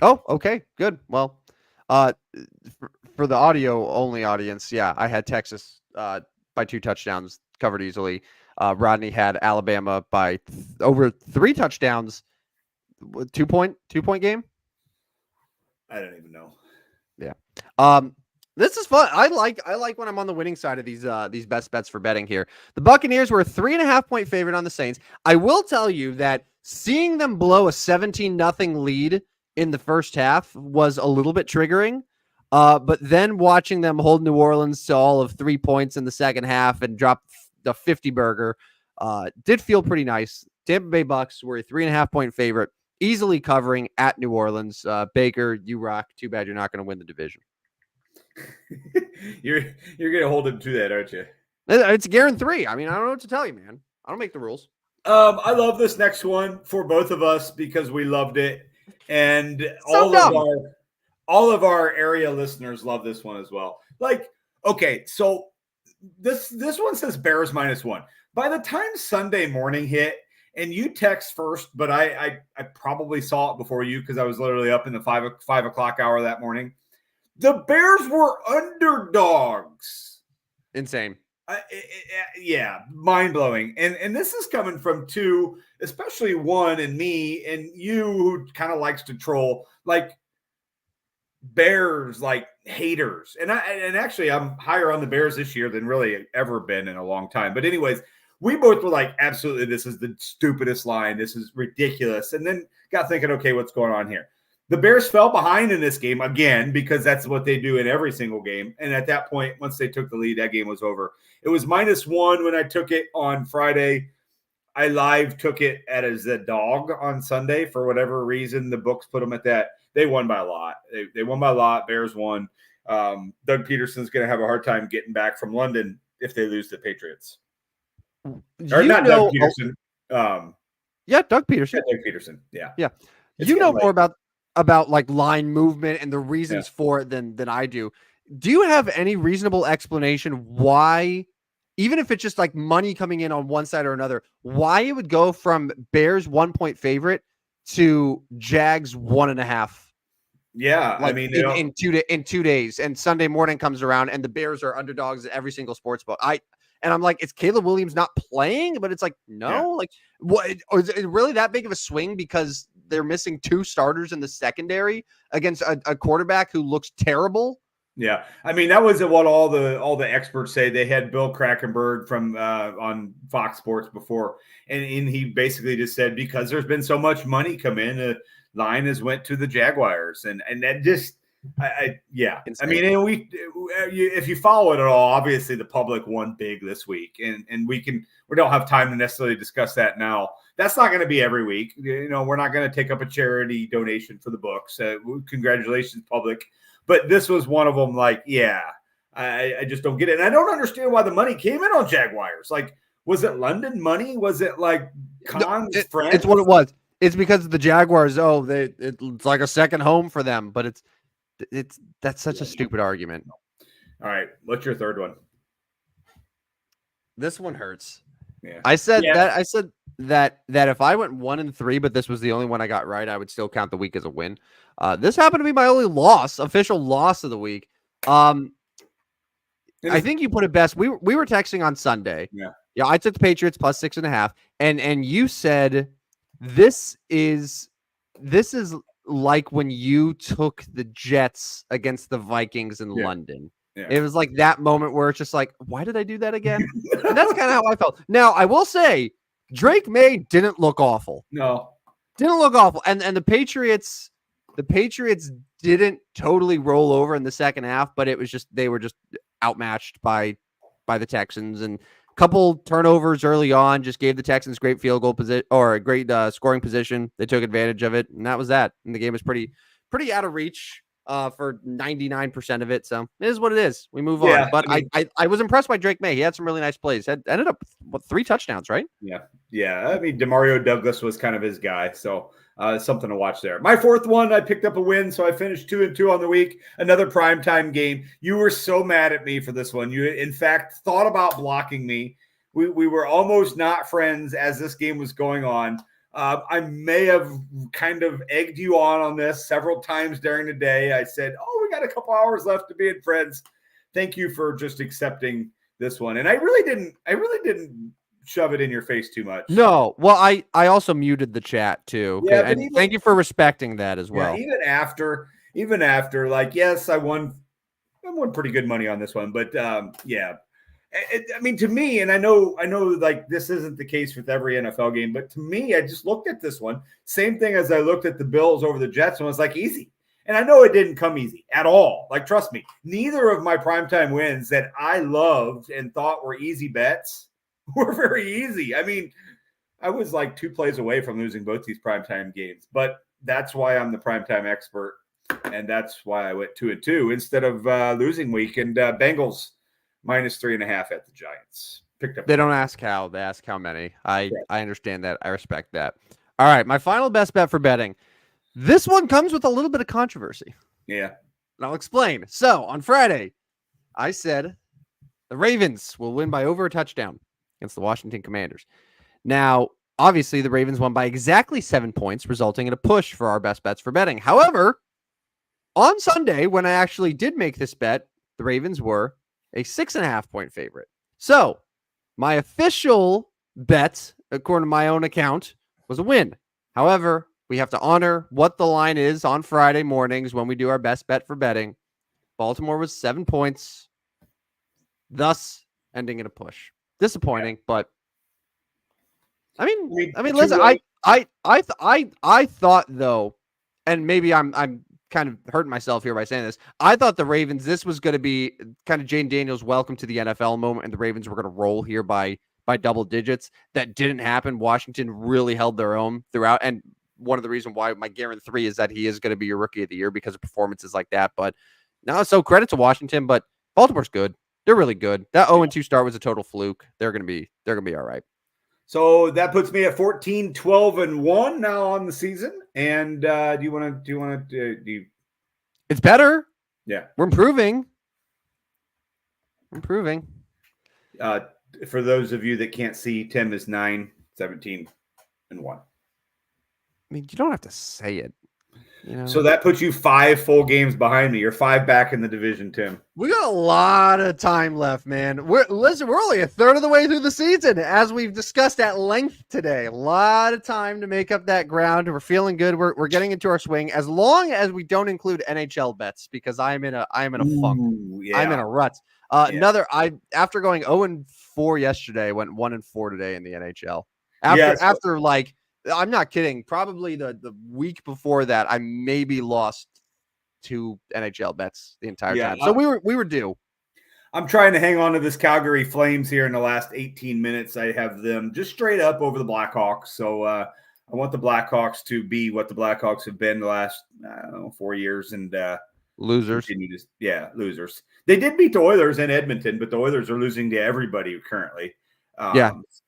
Oh, okay, good. Well, for the audio only audience, yeah, I had Texas by 2 touchdowns, covered easily. Rodney had Alabama by over 3 touchdowns. 2-point game. I don't even know. Yeah. This is fun. I like when I'm on the winning side of these best bets for betting here. The Buccaneers were a 3.5-point favorite on the Saints. I will tell you that seeing them blow a 17-0 lead in the first half was a little bit triggering. But then watching them hold New Orleans to all of 3 points in the second half and drop the 50 burger did feel pretty nice. Tampa Bay Bucks were a 3.5-point favorite, easily covering at New Orleans. Baker, you rock. Too bad you're not going to win the division. You're going to hold him to that, aren't you? It's Guaranteed 3. I mean, I don't know what to tell you, man. I don't make the rules. I love this next one for both of us because we loved it, and all of our area listeners love this one as well. Like, okay, so this one says Bears -1. By the time Sunday morning hit, and you text first, but I probably saw it before you because I was literally up in the 5 o'clock hour that morning. The Bears were underdogs. Insane. Yeah, mind-blowing. And this is coming from 2, especially one and me and you who kind of likes to troll, like Bears, like haters. And actually I'm higher on the Bears this year than really ever been in a long time. But anyways, we both were like, absolutely, this is the stupidest line. This is ridiculous. And then got thinking, okay, what's going on here? The Bears fell behind in this game again because that's what they do in every single game. And at that point, once they took the lead, that game was over. It was -1 when I took it on Friday. I live took it as a dog on Sunday for whatever reason. The books put them at that. They won by a lot. They won by a lot. Bears won. Doug Peterson's going to have a hard time getting back from London if they lose the Patriots. Doug Peterson. Yeah, Doug Peterson. Yeah, Doug Peterson. Yeah. Yeah. You know more about like line movement and the reasons for it than I do. Do you have any reasonable explanation why, even if it's just like money coming in on one side or another, why it would go from Bears 1-point favorite to Jags 1.5? Yeah, like in 2 days, and Sunday morning comes around and the Bears are underdogs at every single sports book. And I'm like, is Caleb Williams not playing? But it's like, no, like what? Or is it really that big of a swing because they're missing 2 starters in the secondary against a quarterback who looks terrible? Yeah, I mean that was what all the experts say. They had Bill Krakenberg from on Fox Sports before, and he basically just said because there's been so much money come in, the line has went to the Jaguars, and that just. Yeah. Insane. I mean, if you follow it at all, obviously the public won big this week, and we don't have time to necessarily discuss that now. That's not going to be every week. You know, we're not going to take up a charity donation for the books. Congratulations, public. But this was one of them. Like, yeah, I just don't get it, and I don't understand why the money came in on Jaguars. Like, was it London money? Was it like Khan's friends? It's what it was. It's because the Jaguars. It's like a second home for them, but that's such a stupid argument. All right, what's your third one? This one hurts. Yeah. I said that if I went 1-3, but this was the only one I got right, I would still count the week as a win. This happened to be my only official loss of the week. I think you put it best. We were texting on Sunday. Yeah. I took the Patriots plus 6.5, and you said this is like when you took the Jets against the Vikings in London. Yeah. It was like that moment where it's just like, why did I do that again? And that's kind of how I felt. Now, I will say Drake May didn't look awful. No. Didn't look awful. And the Patriots didn't totally roll over in the second half, but it was just they were just outmatched by the Texans, and a couple turnovers early on just gave the Texans great field goal position or a great scoring position. They took advantage of it, and that was that. And the game was pretty out of reach for 99% of it. So it is what it is. We move on. But I was impressed by Drake May. He had some really nice plays. Ended up 3 touchdowns, right? Yeah. I mean, Demario Douglas was kind of his guy. So something to watch there. My fourth one, I picked up a win. So I finished 2-2 on the week. Another primetime game. You were so mad at me for this one. You, in fact, thought about blocking me. We were almost not friends as this game was going on. I may have kind of egged you on this several times during the day. I said, we got a couple hours left to being friends. Thank you for just accepting this one. And I really didn't shove it in your face too much. No. Well, I also muted the chat too. Yeah, and thank you for respecting that as well. Yeah, even after, like, yes, I won pretty good money on this one, but yeah. I mean, to me, and I know, like, this isn't the case with every NFL game, but to me, I just looked at this one, same thing as I looked at the Bills over the Jets, and was like, easy. And I know it didn't come easy at all. Like, trust me, neither of my primetime wins that I loved and thought were easy bets were very easy. I mean, I was like 2 plays away from losing both these primetime games, but that's why I'm the primetime expert, and that's why I went 2-2 instead of losing week. And Bengals -3.5 at the Giants. Picked up. They don't ask how, they ask how many. I understand that. I respect that. All right, my final best bet for betting. This one comes with a little bit of controversy. Yeah. And I'll explain. So on Friday, I said the Ravens will win by over a touchdown against the Washington Commanders. Now, obviously, the Ravens won by exactly 7 points, resulting in a push for our best bets for betting. However, on Sunday, when I actually did make this bet, the Ravens were a 6.5 point favorite. So my official bet, according to my own account, was a win. However, we have to honor what the line is on Friday mornings when we do our best bet for betting. Baltimore was 7 points, thus ending in a push. Disappointing, but I mean, listen, I thought though, and maybe I'm kind of hurting myself here by saying this. I thought the Ravens, this was going to be kind of Jane Daniels' welcome to the NFL moment, and the Ravens were going to roll here by double digits. That didn't happen. Washington really held their own throughout, and one of the reasons why my guarantee 3 is that he is going to be your rookie of the year because of performances like that. But no, so credit to Washington, but Baltimore's good. They're really good. That 0-2 start was a total fluke. They're going to be all right. So that puts me at 14-12-1 now on the season. And do you want to? It's better. Yeah, we're improving. For those of you that can't see, Tim is 9-17-1. I mean, you don't have to say it. You know? So that puts you 5 full games behind me. You're 5 back in the division, Tim. We got a lot of time left, man. We're only a third of the way through the season, as we've discussed at length today. A lot of time to make up that ground. We're feeling good. We're getting into our swing, as long as we don't include NHL bets, because I'm in a funk. Yeah. I'm in a rut. After going 0-4 yesterday, went 1-4 today in the NHL. After like, I'm not kidding. Probably the week before that, I maybe lost 2 NHL bets the entire time. So we were due. I'm trying to hang on to this Calgary Flames here in the last 18 minutes. I have them just straight up over the Blackhawks. So I want the Blackhawks to be what the Blackhawks have been the last 4 years, and losers. Losers. They did beat the Oilers in Edmonton, but the Oilers are losing to everybody currently.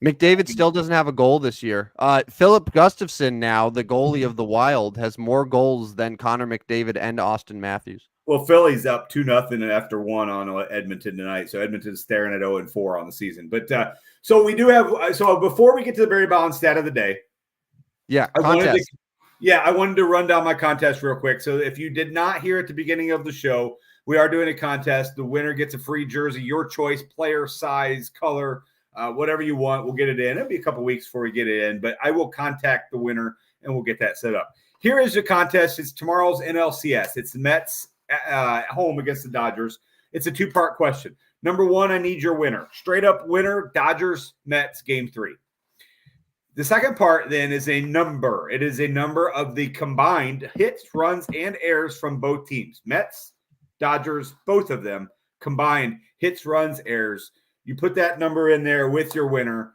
McDavid still doesn't have a goal this year. Philip Gustafson, now the goalie of the Wild, has more goals than Connor McDavid and Austin Matthews. Well, Philly's up 2-0 after 1 on Edmonton tonight, so Edmonton's staring at 0-4 on the season. But so we do have. So before we get to the very balanced stat of the day, I wanted to run down my contest real quick. So if you did not hear at the beginning of the show, we are doing a contest. The winner gets a free jersey, your choice, player, size, color. Whatever you want, we'll get it in. It'll be a couple weeks before we get it in, but I will contact the winner and we'll get that set up. Here is the contest. It's tomorrow's NLCS. It's the Mets at home against the Dodgers. It's a 2-part question. Number 1, I need your winner. Straight up winner, Dodgers, Mets, game 3. The second part then is a number. It is a number of the combined hits, runs, and errors from both teams. Mets, Dodgers, both of them combined hits, runs, errors. You put that number in there with your winner.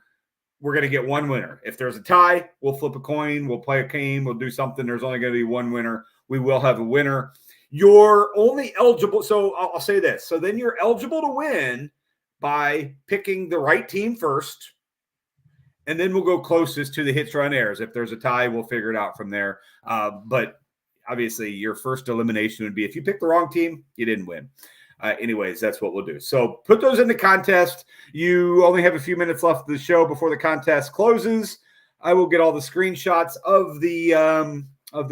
We're going to get one winner. If there's a tie, we'll flip a coin. We'll play a game. We'll do something. There's only going to be one winner. We will have a winner. You're only eligible. So I'll say this. So then you're eligible to win by picking the right team first. And then we'll go closest to the hits, run, errors. If there's a tie, we'll figure it out from there. But obviously, your first elimination would be if you pick the wrong team, you didn't win. Anyways, that's what we'll do. So put those in the contest. You only have a few minutes left of the show before the contest closes. I will get all the screenshots of the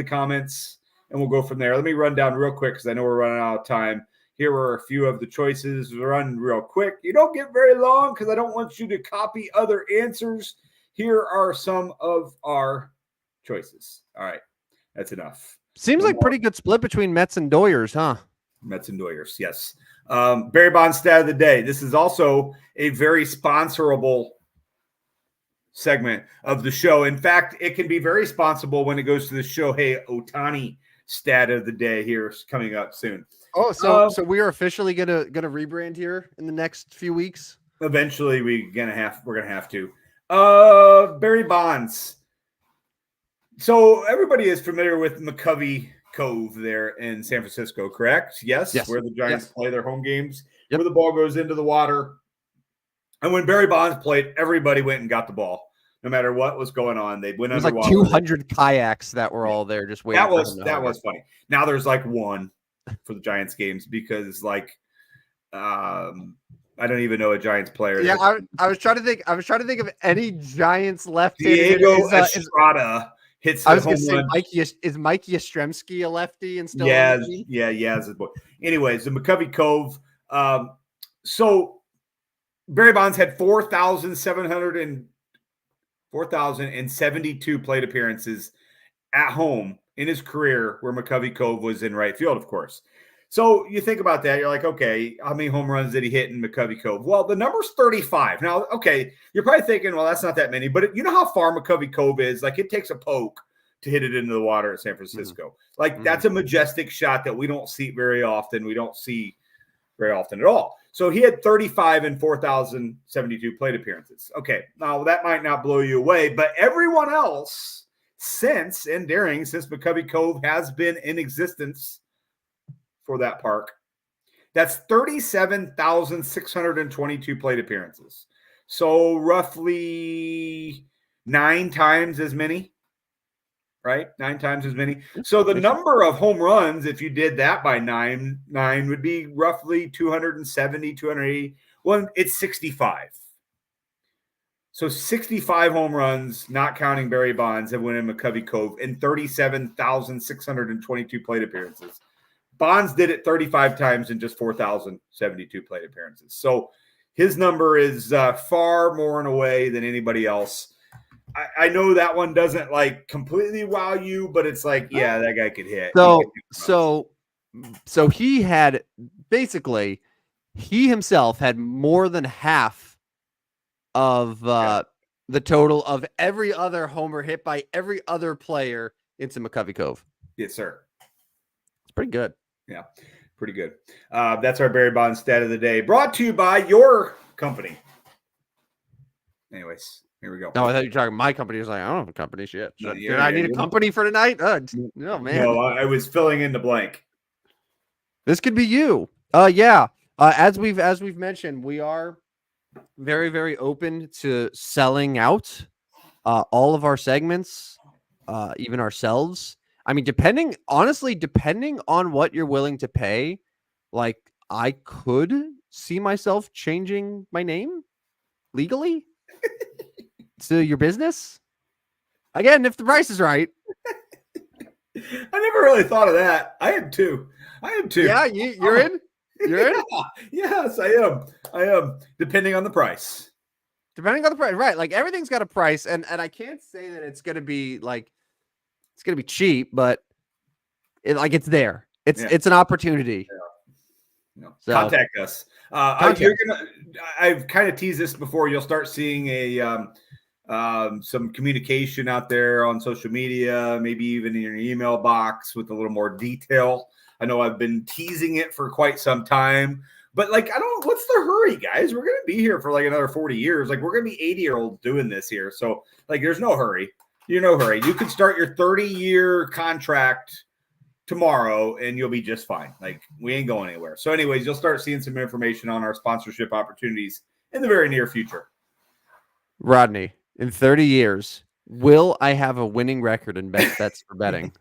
comments, and we'll go from there. Let me run down real quick because I know we're running out of time. Here are a few of the choices. Run real quick. You don't get very long because I don't want you to copy other answers. Here are some of our choices. All right. That's enough. Seems like pretty good split between Mets and Doyers, huh? Mets and Doyers, yes. Barry Bonds stat of the day. This is also a very sponsorable segment of the show. In fact, it can be very sponsorable when it goes to the Shohei Ohtani stat of the day here coming up soon. Oh, so we are officially gonna rebrand here in the next few weeks. Eventually, we're gonna have to. Barry Bonds. So everybody is familiar with McCovey Cove there in San Francisco, correct? Yes. Where the Giants play their home games, where the ball goes into the water. And when Barry Bonds played, everybody went and got the ball. No matter what was going on, they went underwater. Like 200 kayaks that were all there just waiting. That was funny. Now there's like one for the Giants games because I don't even know a Giants player. Yeah, I was trying to think of any Giants lefty. Diego Estrada hits. I was going to say is Mike Yastrzemski a lefty and still? Yeah. Anyways, the McCovey Cove. So Barry Bonds had 4,072 plate appearances at home in his career, where McCovey Cove was in right field, of course. So you think about that, you're like, okay, how many home runs did he hit in McCovey Cove? Well, the number's 35. Now, okay, you're probably thinking, well, that's not that many, but you know how far McCovey Cove is? Like, it takes a poke to hit it into the water at San Francisco. That's a majestic shot that we don't see very often. We don't see very often at all. So he had 35 and 4,072 plate appearances. Okay, now that might not blow you away, but everyone else since McCovey Cove has been in existence for that park, that's 37,622 plate appearances. So roughly 9 times as many, right? 9 times as many. So the number of home runs, if you did that by 9 would be roughly 270, 280. Well, it's 65. So 65 home runs, not counting Barry Bonds, have went in McCovey Cove in 37,622 plate appearances. Bonds did it 35 times in just 4,072 plate appearances. So his number is far more in a way than anybody else. I know that one doesn't completely wow you, but it's like, yeah, that guy could hit. So he had basically, he himself had more than half of the total of every other homer hit by every other player into McCovey Cove. Yes, sir. It's pretty good. Yeah, pretty good. That's our Barry Bonds stat of the day, brought to you by your company. Anyways, here we go. No, I thought you were talking my company. I was like, I don't have a company shit. Did I need a company for tonight? No, man. No, I was filling in the blank. This could be you. Yeah. As we've mentioned, we are very, very open to selling out all of our segments, even ourselves. I mean, depending on what you're willing to pay, I could see myself changing my name legally to your business. Again, if the price is right. I never really thought of that. I am too. Yeah, you're in? You're in? Yes, I am. Depending on the price. Depending on the price, right? Everything's got a price, and I can't say that it's gonna be it's gonna be cheap, but it's there. It's an opportunity. Yeah. So, contact us. I've kind of teased this before. You'll start seeing a some communication out there on social media, maybe even in your email box with a little more detail. I know I've been teasing it for quite some time, but like, what's the hurry, guys? We're going to be here for like another 40 years. Like, we're going to be 80-year-olds doing this here. So like, there's no hurry. You're no hurry. You can start your 30-year contract tomorrow and you'll be just fine. Like, we ain't going anywhere. So anyways, you'll start seeing some information on our sponsorship opportunities in the very near future. Rodney, in 30 years, will I have a winning record in best bets for betting?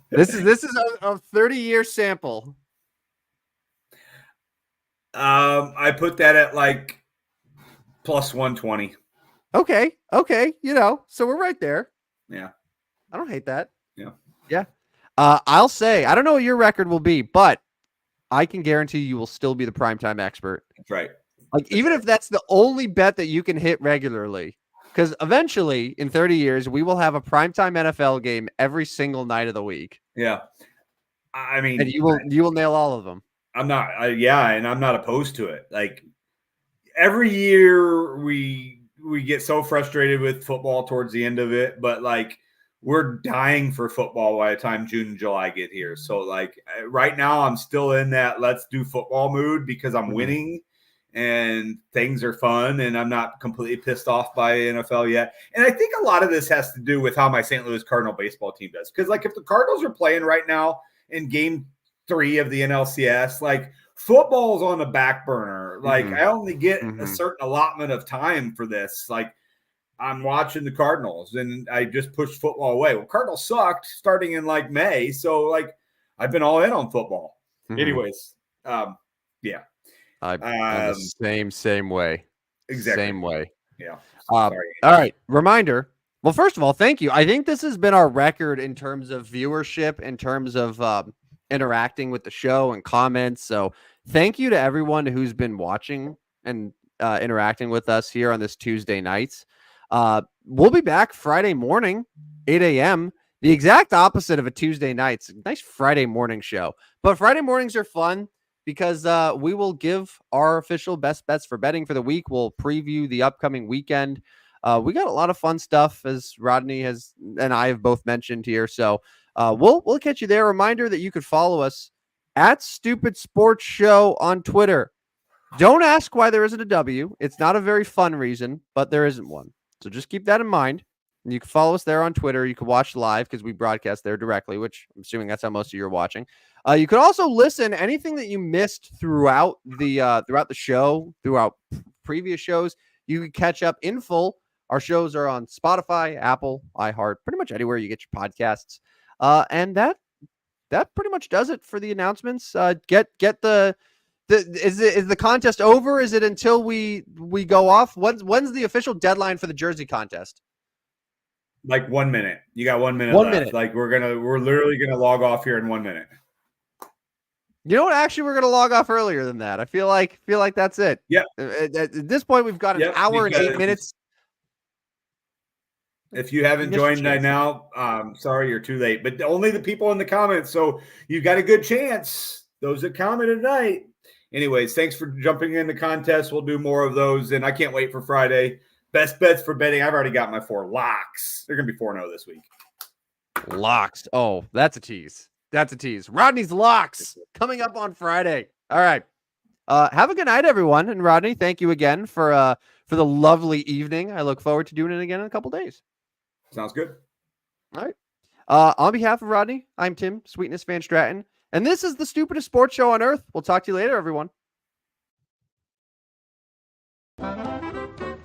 This is a 30-year sample. I put that at like plus 120. Okay. So we're right there. Yeah. I don't hate that. Yeah. I'll say, I don't know what your record will be, but I can guarantee you will still be the primetime expert. That's right. Like, even if that's the only bet that you can hit regularly, because eventually in 30 years, we will have a primetime NFL game every single night of the week. Yeah. I mean, and you will nail all of them. I'm not, and I'm not opposed to it. Like, every year we get so frustrated with football towards the end of it, but like, we're dying for football by the time June and July get here. So like, right now I'm still in that let's do football mood because I'm winning and things are fun and I'm not completely pissed off by NFL yet. And I think a lot of this has to do with how my St. Louis Cardinal baseball team does. Because like, if the Cardinals are playing right now in game 3 of the NLCS, like, football's on the back burner. Like, I only get a certain allotment of time for this. Like, I'm watching the Cardinals and I just pushed football away. Well, Cardinals sucked starting in like May. So like, I've been all in on football. Anyways. Yeah. I'm the same way. Exactly. Same way. Yeah. All right. Reminder. Well, first of all, thank you. I think this has been our record in terms of viewership, in terms of interacting with the show and comments. So thank you to everyone who's been watching and interacting with us here on this Tuesday nights. We'll be back Friday morning, 8 a.m., the exact opposite of a Tuesday night. It's a nice Friday morning show. But Friday mornings are fun because we will give our official best bets for betting for the week. We'll preview the upcoming weekend. We got a lot of fun stuff, as Rodney has and I have both mentioned here. So we'll catch you there. Reminder that you could follow us at Stupid Sports Show on Twitter. Don't ask why there isn't a W. It's not a very fun reason, but there isn't one. So just keep that in mind. And you can follow us there on Twitter. You can watch live because we broadcast there directly, which I'm assuming that's how most of you are watching. You could also listen anything that you missed throughout the show, throughout previous shows. You can catch up in full. Our shows are on Spotify, Apple, iHeart, pretty much anywhere you get your podcasts. And that pretty much does it for the announcements. Get the. Is the contest over? Is it until we go off? When's the official deadline for the jersey contest? Like 1 minute. You got 1 minute. 1 left. minute. Like, we're literally gonna log off here in 1 minute. You know what? Actually, we're gonna log off earlier than that. I feel like that's it. Yeah. At this point, we've got an hour and 8 minutes. If you haven't joined by now, sorry, you're too late. But only the people in the comments. So you got a good chance. Those that commented tonight. Anyways, thanks for jumping in the contest. We'll do more of those, and I can't wait for Friday. Best bets for betting. I've already got my 4 locks. They're going to be 4-0 this week. Locks. Oh, that's a tease. Rodney's locks coming up on Friday. All right. Have a good night, everyone. And Rodney, thank you again for the lovely evening. I look forward to doing it again in a couple days. Sounds good. All right. On behalf of Rodney, I'm Tim, Sweetness Van Stratton. And this is the stupidest sports show on earth. We'll talk to you later, everyone.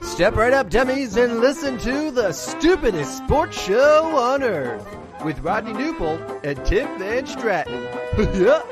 Step right up, dummies, and listen to the stupidest sports show on earth with Rodney Newpole and Tim Van Stratton. Yeah.